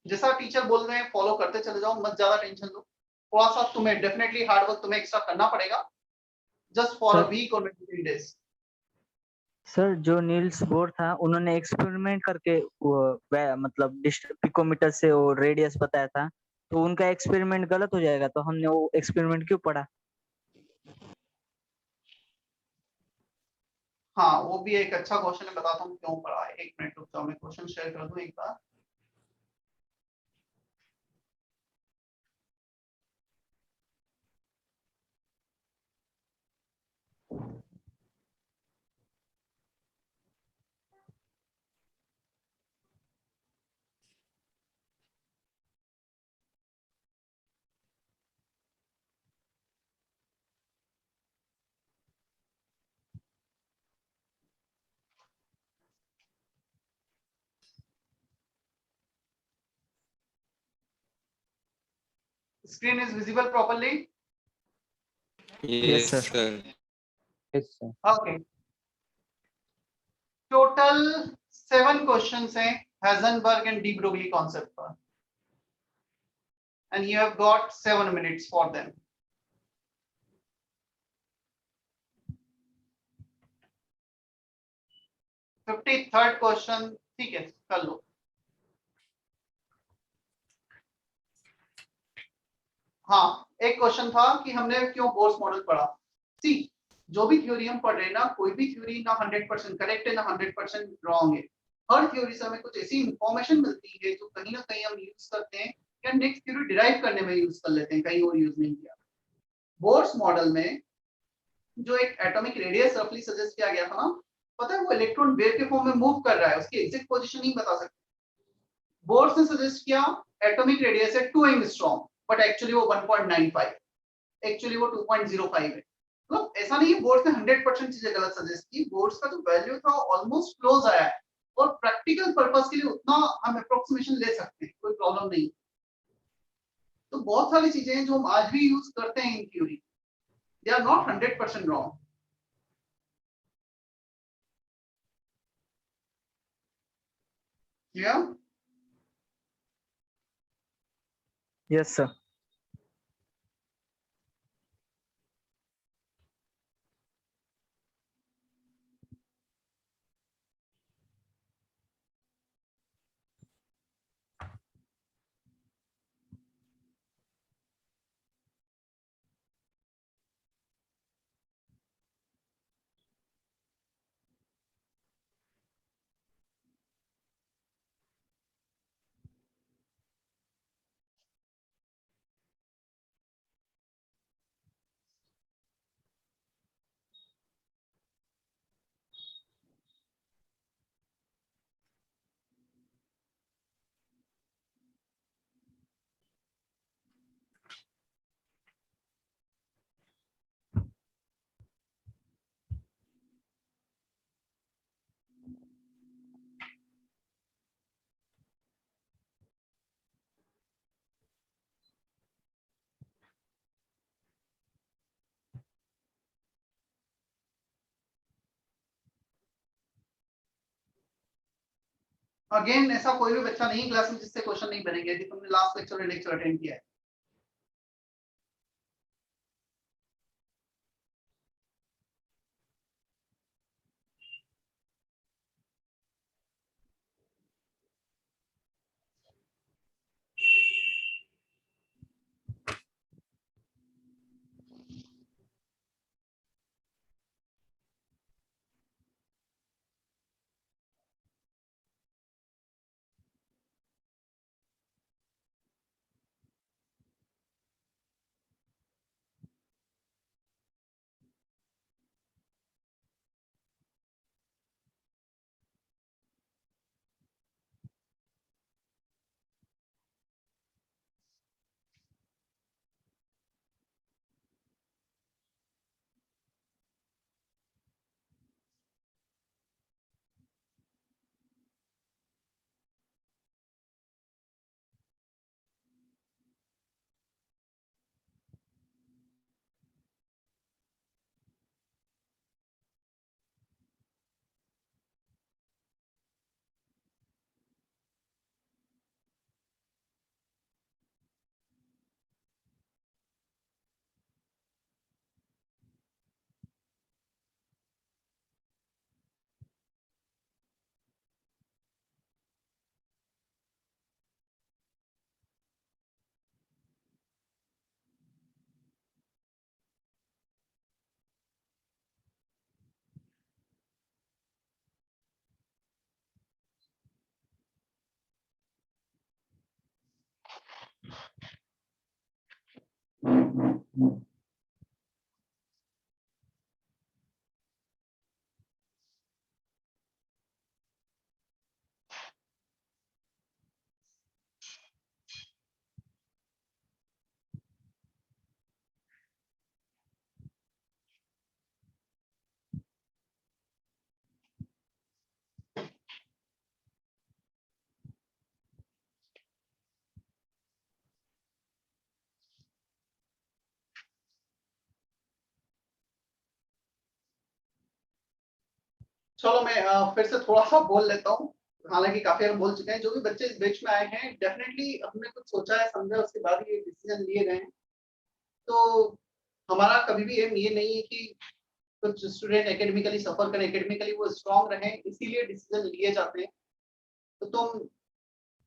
जैसा टीचर बोल रहे हैं फॉलो करते चले जाओ, मत ज्यादा टेंशन लो। थोड़ा सा तुम्हें डेफिनेटली हार्ड वर्क तुम्हें एक्स्ट्रा करना पड़ेगा, जस्ट फॉर अ वीक और 3 डेज। सर जो नील्स बोर था उन्होंने एक्सपेरिमेंट करके मतलब पिकोमीटर से वो रेडियस बताया था, तो उनका एक्सपेरिमेंट गलत हो जाएगा, तो हमने वो एक्सपेरिमेंट क्यों पढ़ा? हाँ वो भी एक अच्छा क्वेश्चन है, बताता हूँ क्यों पढ़ा है। 1 मिनट रुक जाओ, मैं क्वेश्चन शेयर कर दूं एक बार। Screen is visible properly? Yes, sir. sir. Yes sir. Okay. Total 7 questions हैं Heisenberg and de Broglie concept पर, and you have got 7 minutes for them. Third question, ठीक है कर लो। हाँ एक क्वेश्चन था कि हमने क्यों बोर्स मॉडल पढ़ा। सी जो भी थ्योरी हम पढ़ रहे हैं ना, कोई भी थ्योरी ना 100% करेक्ट है ना 100% रॉन्ग है। हर थ्योरी से हमें कुछ ऐसी इंफॉर्मेशन मिलती है जो कहीं ना कहीं हम यूज करते हैं या नेक्स्ट थ्योरी डिराइव करने में यूज कर लेते हैं, कहीं और यूज नहीं किया। बोर्स मॉडल में जो एक एटॉमिक रेडियस रफली सजेस्ट किया गया था ना, पता है वो इलेक्ट्रॉन वेव के फॉर्म में मूव कर रहा है, उसकी एग्जैक्ट पोजीशन नहीं बता सकते। बोर्स ने सजेस्ट किया एटॉमिक रेडियस है 2 एंगस्ट्रॉम, बट एक्चुअली वो 1.95, एक्चुअली वो 2.05 है। मतलब ऐसा नहीं है बोर्ड्स ने 100% चीजें गलत सजेस्ट की, बोर्ड्स का जो वैल्यू था ऑलमोस्ट क्लोज आया है और प्रैक्टिकल पर्पस के लिए उतना हम अप्रोक्सीमेशन ले सकते हैं, कोई प्रॉब्लम नहीं। तो बहुत सारी चीजें हैं जो हम आज भी यूज करते हैं in theory, they are not 100% wrong. Clear? Yes sir. Again ऐसा कोई भी बच्चा नहीं क्लास में जिससे क्वेश्चन नहीं बनेंगे यदि तुमने लास्ट लेक्चर में लेक्चर अटेंड किया है। चलो मैं फिर से थोड़ा सा बोल लेता हूँ, हालांकि काफी हम बोल चुके हैं। जो भी बच्चे इस बैच में आए हैं डेफिनेटली हमने कुछ सोचा है, समझा, उसके बाद ये डिसीजन लिए गए हैं। तो हमारा कभी भी एम ये नहीं है कि कुछ स्टूडेंट एकेडमिकली सफर करें, एकेडमिकली वो स्ट्रांग रहें, इसीलिए डिसीजन लिए जाते हैं। तो तुम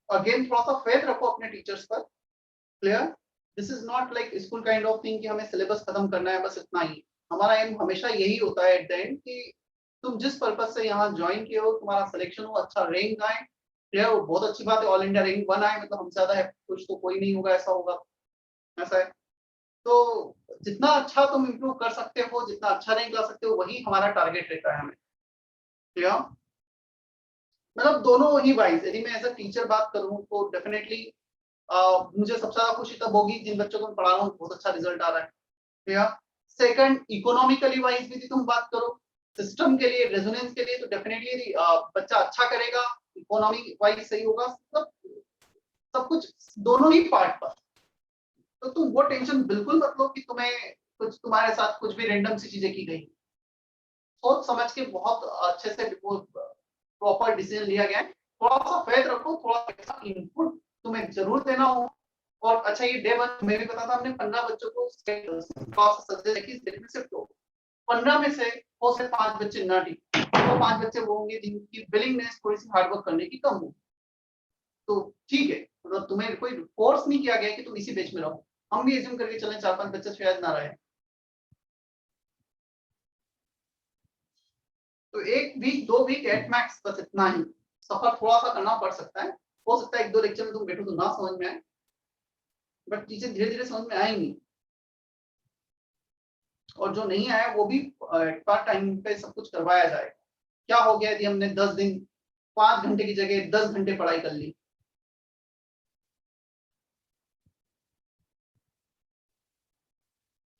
अगेन थोड़ा सा फेथ रखो अपने टीचर्स पर। Clear? This is not like school kind of thing कि हमें सिलेबस खत्म करना है, बस इतना ही। हमारा एम हमेशा यही होता है एट द एंड कि तुम जिस पर्पज से यहाँ ज्वाइन किए हो, तुम्हारा सिलेक्शन हो, अच्छा रैंक आए। क्लियर? वो बहुत अच्छी बात है, ऑल इंडिया रैंक 1 आए, मतलब हमसे ज्यादा है कुछ तो कोई नहीं होगा, ऐसा होगा, ऐसा है। तो जितना अच्छा तुम इम्प्रूव कर सकते हो, जितना अच्छा रैंक ला सकते हो, वही हमारा टारगेट रहता है हमें। क्लियर? मतलब दोनों ही वाइज, यदि मैं एज अ टीचर बात करूँ तो डेफिनेटली मुझे सबसे ज्यादा खुशी तब होगी जिन बच्चों को मैं पढ़ा रहा हूँ बहुत अच्छा रिजल्ट आ रहा है। सेकंड इकोनॉमिकली वाइज भी तुम बात करो, सिस्टम के लिए, रेजोनेंस के लिए, तो डेफिनेटली बच्चा अच्छा करेगा, इकोनॉमी वाइज सही होगा, सब कुछ दोनों ही पार्ट पर। तो तुम वो टेंशन बिल्कुल मत लो कि तुम्हें कुछ, तुम्हारे साथ कुछ भी रैंडम सी चीजें की गई। सोच समझ के बहुत अच्छे से प्रॉपर डिसीजन लिया गया है। थोड़ा सा फेथ रखो, थोड़ा सा इनपुट तुम्हें जरूर देना हो। और अच्छा, ये डे 1 में भी पता था, हमने 15 बच्चों को सजेस्ट की शिफ्ट हो। 15 में से हो से 5 बच्चे नटी, तो 5 बच्चे वो होंगे जिनकी विलिंगनेस थोड़ी सी हार्डवर्क करने की कम हो। तो ठीक है, मतलब तुम्हें कोई फोर्स नहीं किया गया कि तुम इसी बेच में रहो। हम भी एज्यूम करके चलें 4-5 बच्चे शायद ना रहे, तो 1 वीक 2 वीक एट मैक्स, बस इतना ही। सफर थोड़ा सा करना पड़ सकता है, हो सकता है 1-2 लेक्चर में तुम बैठो तो ना समझ में आए, बट चीजें धीरे धीरे समझ में आएंगी। और जो नहीं आया वो भी पार्ट टाइम पे सब कुछ करवाया जाएगा। क्या हो गया यदि हमने 10 दिन 5 घंटे की जगह 10 घंटे पढ़ाई कर ली?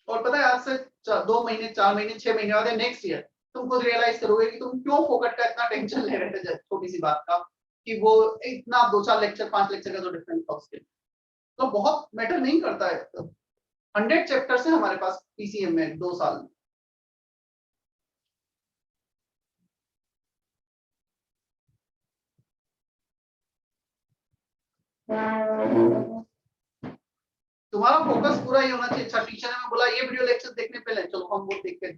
और पता है आज से 2 महीने 4 महीने 6 महीने बाद नेक्स्ट ईयर तुम खुद रियलाइज करोगे कि तुम क्यों फोकट का इतना टेंशन ले रहे थे छोटी सी बात का, कि वो इतना 2-4 लेक्चर 5 लेक्चर का जो डिफरेंस था उसके। तो बहुत मैटर नहीं करता है। 100 चैप्टर्स है हमारे पास पीसीएम में 2 साल में। तुम्हारा फोकस पूरा ही होना चाहिए। अच्छा, टीचर ने बोला ये वीडियो लेक्चर देखने पहले, चलो हम वो देख के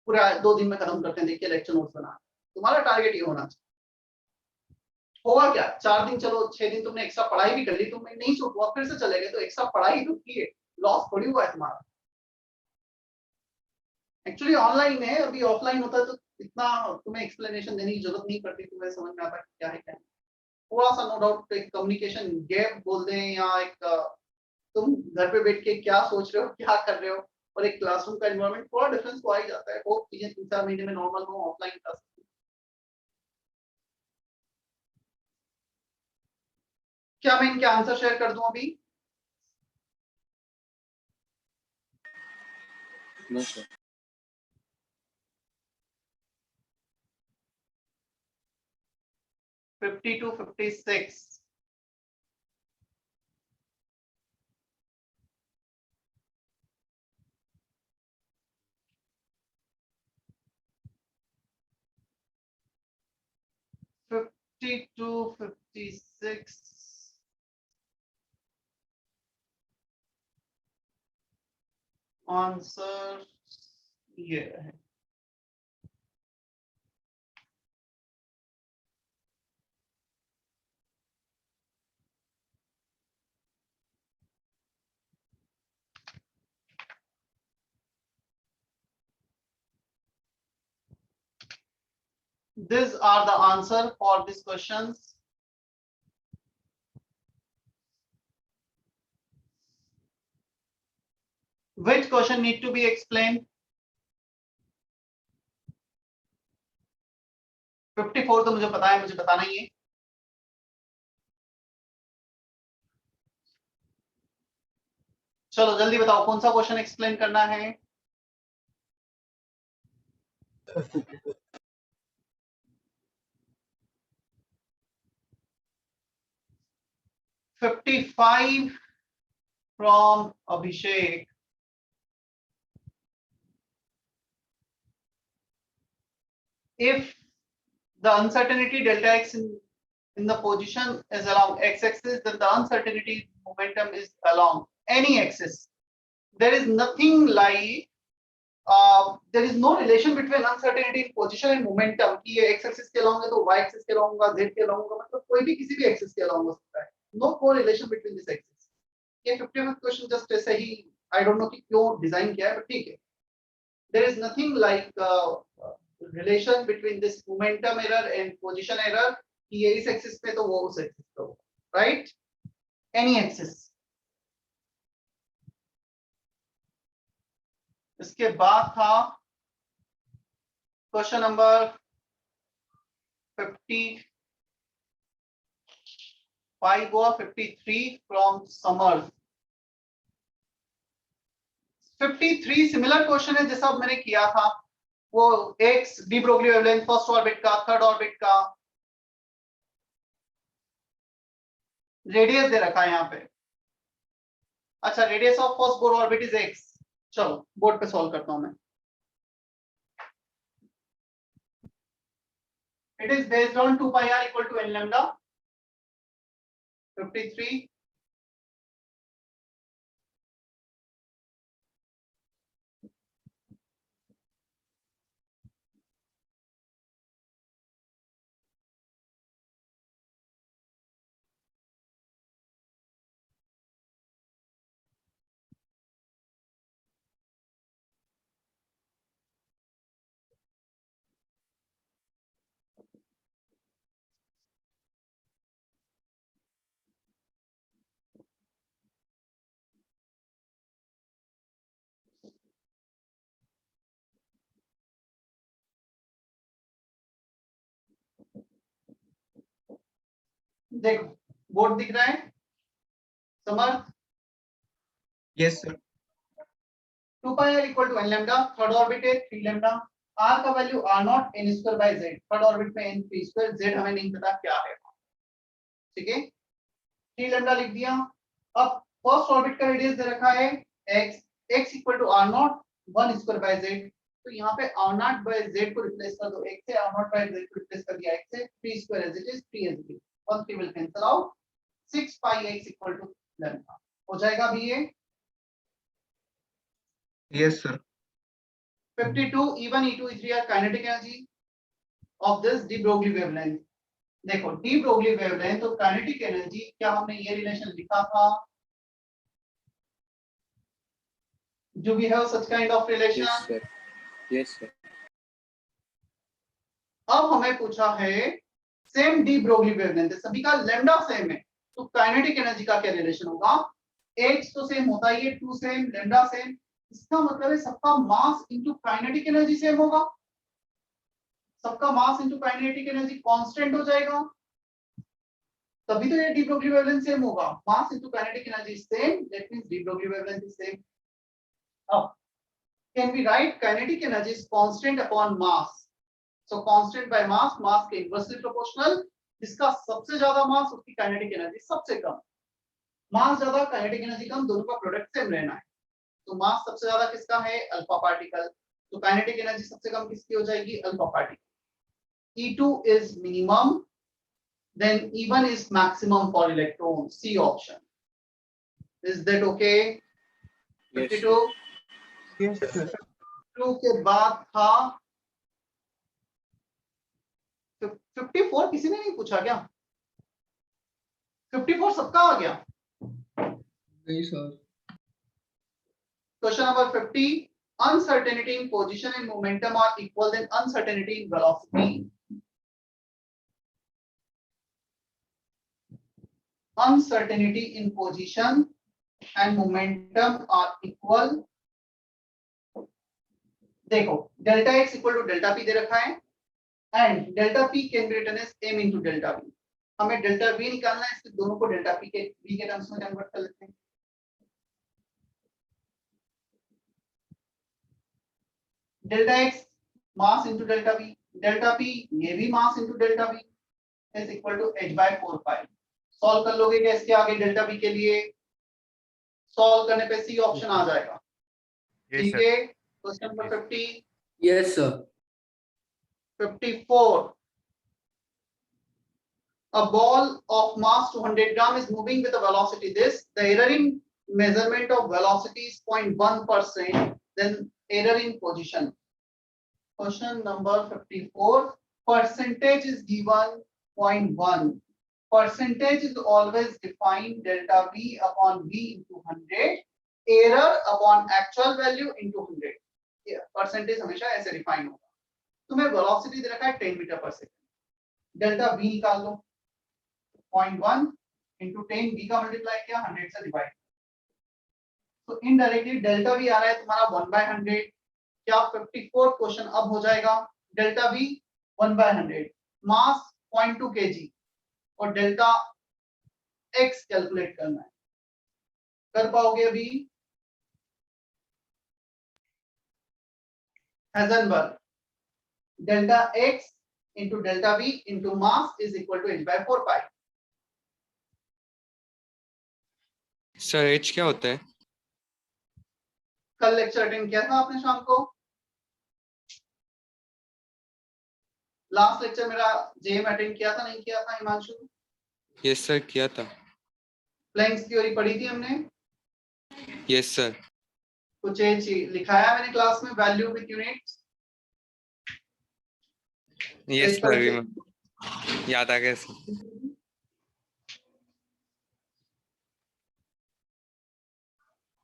पूरा 2 दिन में खत्म करते हैं, देखिए लेक्चर नोट्स बना। तुम्हारा टारगेट ये होना चाहिए। होगा क्या, 4 दिन चलो 6 दिन तुमने एक्स्ट्रा पढ़ाई भी कर ली, तुम नहीं छूट हुआ, फिर से चले गए, तो एक्स्ट्रा पढ़ाई तो की है, लॉस थोड़ी हुआ है तुम्हारा। एक्चुअली ऑनलाइन है, अभी ऑफलाइन होता तो इतना तुम्हें एक्सप्लेनेशन देने की जरूरत नहीं पड़ती, तुम्हें समझ में आता कि क्या है क्या नहीं। थोड़ा सा नो डाउट एक कम्युनिकेशन गैप बोल दें, या एक तुम घर पे बैठ के क्या सोच रहे हो, क्या कर रहे हो, और एक क्लासरूम का एनवायरनमेंट, थोड़ा डिफरेंस तो आ ही जाता है। वो चीजें 3-4 महीने में नॉर्मल हो ऑफलाइन क्लास। क्या मैं इनके आंसर शेयर कर दूं अभी? No sir. 50 to 56. to 56. Answer ये है। These are the answer for these questions. Which question need to be explained? 54 तो मुझे पता है, मुझे बताना ही है। चलो जल्दी बताओ कौन सा क्वेश्चन एक्सप्लेन करना है। 55 from Abhishek. If the uncertainty delta x in the position is along x-axis, then the uncertainty momentum is along any axis. There is nothing like there is no relation between uncertainty in position and momentum कि ये x axis के along है तो y axis के along होगा, z के along होगा, मतलब कोई भी किसी भी axis के along हो सकता है। No correlation between this axis. ये 50th क्वेश्चन जस्ट ऐसे ही I don't know कि क्यों डिजाइन किया है, बट ठीक है। There is nothing like relation between this momentum error and position error कि ये इस axis पे तो वो उस axis पे हो, right? Any axis. इसके बाद था क्वेश्चन नंबर 55 हुआ, 53 फ्रॉम समर। 53 सिमिलर क्वेश्चन है जैसा मैंने किया था, वो x D Broglie wavelength first orbit का, थर्ड ऑर्बिट का, रेडियस दे रखा है यहाँ पे। अच्छा, radius of first Bohr orbit is x. चलो बोर्ड पे सॉल्व करता हूं मैं। It is based on 2 pi r equal to n lambda। 53 देखो बोर्ड दिख रहा है Samarth? Yes sir. 2 pi r equal to n lambda, third orbit है 3 lambda, r का value r naught n square by z, third orbit में n p square, z हमें नहीं पता क्या है, ठीक है। 3 lambda लिख दिया। अब फर्स्ट ऑर्बिट का रेडियस दे रखा है x, x equal to r naught 1 square by z, तो यहाँ पे r नॉट बाय z को रिप्लेस कर दो, x से r नॉट बाय z को रिप्लेस कर दिया, x से 3 square as it is, 3 as it is, 1 3 will cancel out, 6 pi x equal to lambda हो जाएगा भी ये। Yes sir. 52 E1 E2 E3 are kinetic energy of this de Broglie wavelength। देखो de Broglie wavelength तो kinetic energy, क्या हमने ये relation लिखा था? Do we have such kind of relation? Yes sir. Yes sir. अब हमें पूछा है सेम de Broglie wavelength है, सभी का लैम्डा सेम है, तो काइनेटिक एनर्जी का क्या रिलेशन होगा? x तो सेम होता ही है, 2 सेम, लैम्डा सेम, इसका मतलब है सबका मास इनटू काइनेटिक एनर्जी सेम होगा, सबका मास इनटू काइनेटिक एनर्जी कांस्टेंट हो जाएगा, तभी तो ये डी ब्रोगली वेवलेंथ सेम होगा। Mass into kinetic energy same, that means de Broglie wavelength is same. अब can we write kinetic energy is constant upon mass, so constant by mass, mass के inversely proportional, जिसका सबसे ज्यादा मास उसकी kinetic energy सबसे कम, मास ज्यादा kinetic energy कम, दोनों का प्रोडक्ट सेम रहना है, तो मास सबसे ज्यादा किसका है? अल्फा पार्टिकल, तो काइनेटिक एनर्जी सबसे कम किसकी हो जाएगी? Alpha particle. E2 is minimum, then E1 is maximum for electron, C option, is that okay? Yes, 52 yes sir. 2 के बाद था 54, किसी ने नहीं पूछा क्या? 54 सबका आ गया? नहीं sir. Question number 50, uncertainty in position and momentum are equal than uncertainty in velocity। Uncertainty in position and momentum are equal। देखो delta x equal to delta p दे रखा है and delta p can be written as m into delta v, हमें delta v निकालना है, इसके दोनों को डेल्टा p के v के टर्म्स में कन्वर्ट कर लेते हैं। Delta x mass into delta v, delta p ये भी mass into delta v is equal to h by 4 pi. Solve कर लोगे क्या इसके आगे डेल्टा v के लिए? सॉल्व करने पे सी ऑप्शन आ जाएगा, ठीक है। Question number 50, yes sir. 54, a ball of mass 200 gram is moving with a velocity this, the error in measurement of velocity is 0.1%, then error in position। Question number 54, percentage is given 0.1, percentage is always defined delta v upon v into 100, error upon actual value into 100, percentage हमेशा ऐसे define होगा। तुम्हें velocity दे रखा है 10 metre पर second, delta v निकाल लो, 0.1 into 10, v का multiply किया 100 से डिवाइड, तो इनडायरेक्टली डेल्टा v आ रहा है तुम्हारा 1/100। क्या 54 क्वेश्चन अब हो जाएगा डेल्टा v 1/100, मास 0.2 kg और डेल्टा x कैलकुलेट करना है, कर पाओगे अभी? Heisenberg, delta x into delta v into mass is equal to h by 4 pi. Sir H क्या होता है? कल लेक्चर अटेंड किया था आपने शाम को? लास्ट लेक्चर मेरा जेएम अटेंड किया था नहीं किया था हिमांशु? यस सर किया था। प्लैंक्स थ्योरी पढ़ी थी हमने? Yes sir. कुछ एक लिखाया मैंने क्लास में, value with units? Yes sir, याद आ गया सर।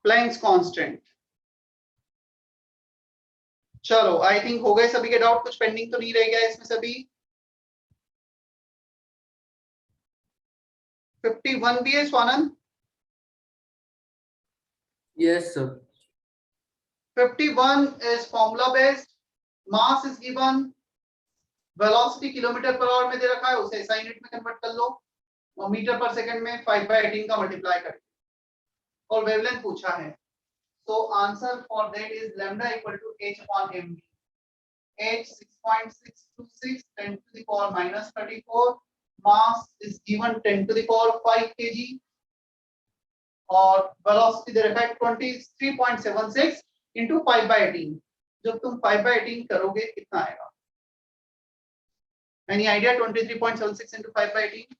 Planck's constant. चलो आई थिंक हो गए सभी के डाउट, कुछ पेंडिंग तो नहीं रह गया इसमें सभी? 51 भी है Swanand? Yes sir. 51 is formula based, mass is given, velocity kilometre per hour में दे रखा है, उसे SI यूनिट में कन्वर्ट कर लो और मीटर पर सेकंड में 5/18 का मल्टीप्लाई करके और वेवलेंथ पूछा है। So answer for that is lambda equal to h upon mv. h 6.626 10 to the power minus 34, mass is given 10 to the power 5 kg और वेलोसिटी दे रखा है 23.76 into 5/18। जब तुम 5/18 करोगे कितना आएगा? Any idea? 23.76 into 5/18?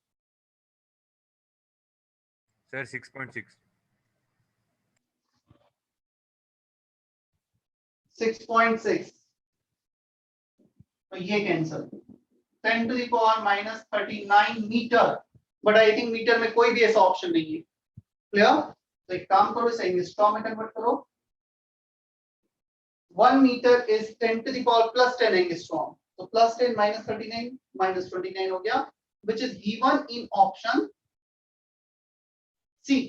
सर 6.6। 6.6 तो ये cancel. 10 to the power minus 39 metre, but I think metre में कोई भी ऐसा ऑप्शन नहीं है। क्लियर? तो एक काम करो, इसे एंगस्ट्रॉम में कन्वर्ट करो। 1 metre is 10 to the power plus 10 angstrom, तो प्लस 10 minus 39 minus 29 हो गया, which is given in option C.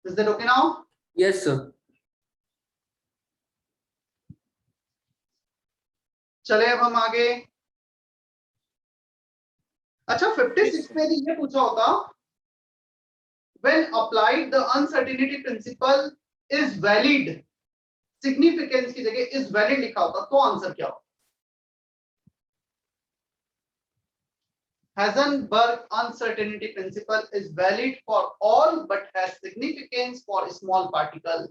Is that okay now? Yes sir. चले अब हम आगे। अच्छा 56 में ये पूछा होता, when applied the uncertainty principle is valid, significance की जगह is valid लिखा होता तो आंसर क्या होता? Heisenberg uncertainty principle is valid for all but has significance for small particle.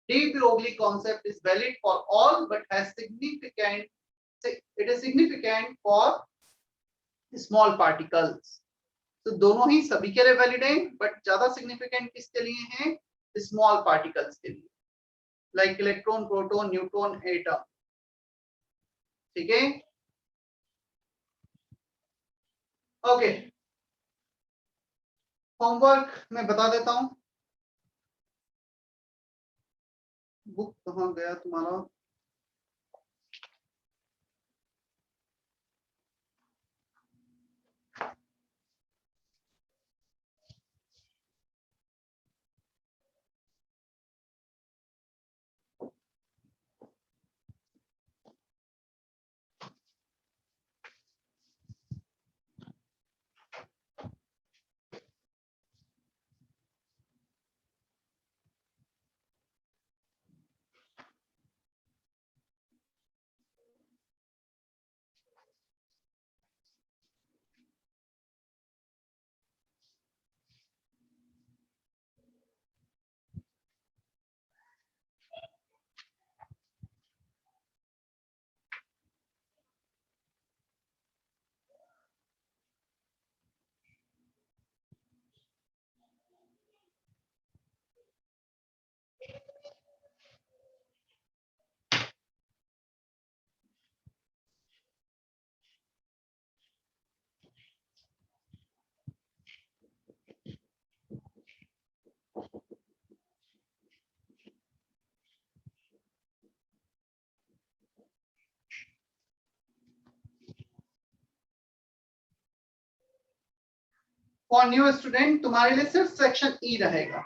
De Broglie concept is valid for all but has significant, it is significant for small particles. तो दोनों ही सभी के लिए वैलिड है, but ज्यादा significant किसके लिए है? स्मॉल पार्टिकल्स के लिए, like electron, proton, neutron, atom. ठीक है, ओके। होमवर्क मैं बता देता हूं, बुक कहाँ गया तुम्हारा? फॉर न्यू स्टूडेंट तुम्हारे लिए सिर्फ सेक्शन ई रहेगा।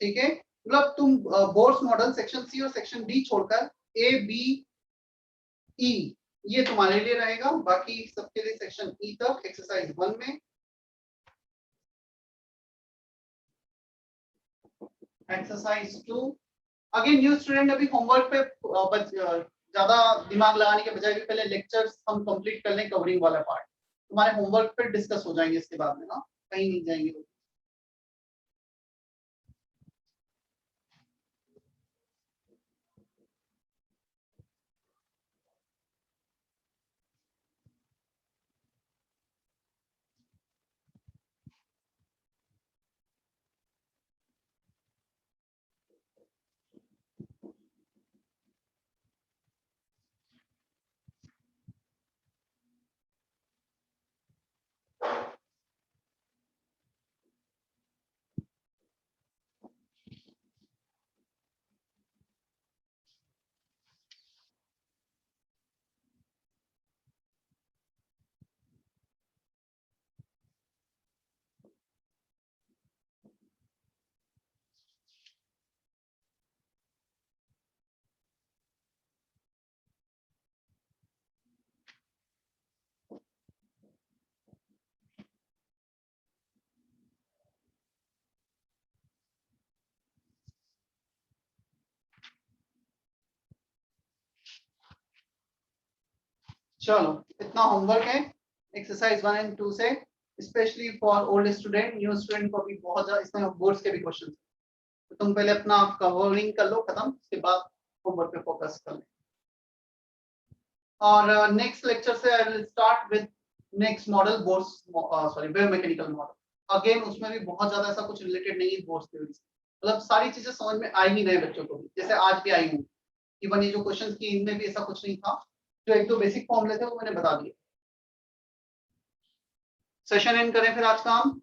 ठीक है, मतलब तुम बोर्ड्स मॉडल सेक्शन सी और सेक्शन डी छोड़कर ए बी ई ये तुम्हारे लिए रहेगा, बाकी सबके लिए सेक्शन ई तक। एक्सरसाइज 1 में एक्सरसाइज 2 अगेन न्यू स्टूडेंट अभी होमवर्क पे ज्यादा दिमाग लगाने के बजाय भी पहले लेक्चर्स हम कंप्लीट कर लें, कवरिंग वाला पार्ट तुम्हारे होमवर्क पे डिस्कस हो जाएंगे इसके बाद में ना, कहीं नहीं जाएंगे। चलो इतना होमवर्क है एक्सरसाइज 1 एंड 2 से, specially for old student, new student को भी बहुत ज्यादा इसमें बोर्ड्स के भी क्वेश्चन, तो तुम पहले अपना कवरिंग कर लो खत्म, उसके बाद होमवर्क पे फोकस कर ले। और नेक्स्ट लेक्चर से I will start with next model boards, sorry biomechanical model. Again उसमें भी बहुत ज्यादा ऐसा कुछ रिलेटेड नहीं है बोर्ड्स थ्योरी से, मतलब सारी चीजें समझ में आई ही नहीं बच्चों को भी, जैसे आज भी आई हूँ। इवन ये जो क्वेश्चन की इनमें भी ऐसा कुछ नहीं था, जो एक दो बेसिक फॉर्मूले थे वो मैंने बता दिए। सेशन एंड करें फिर आज का हम।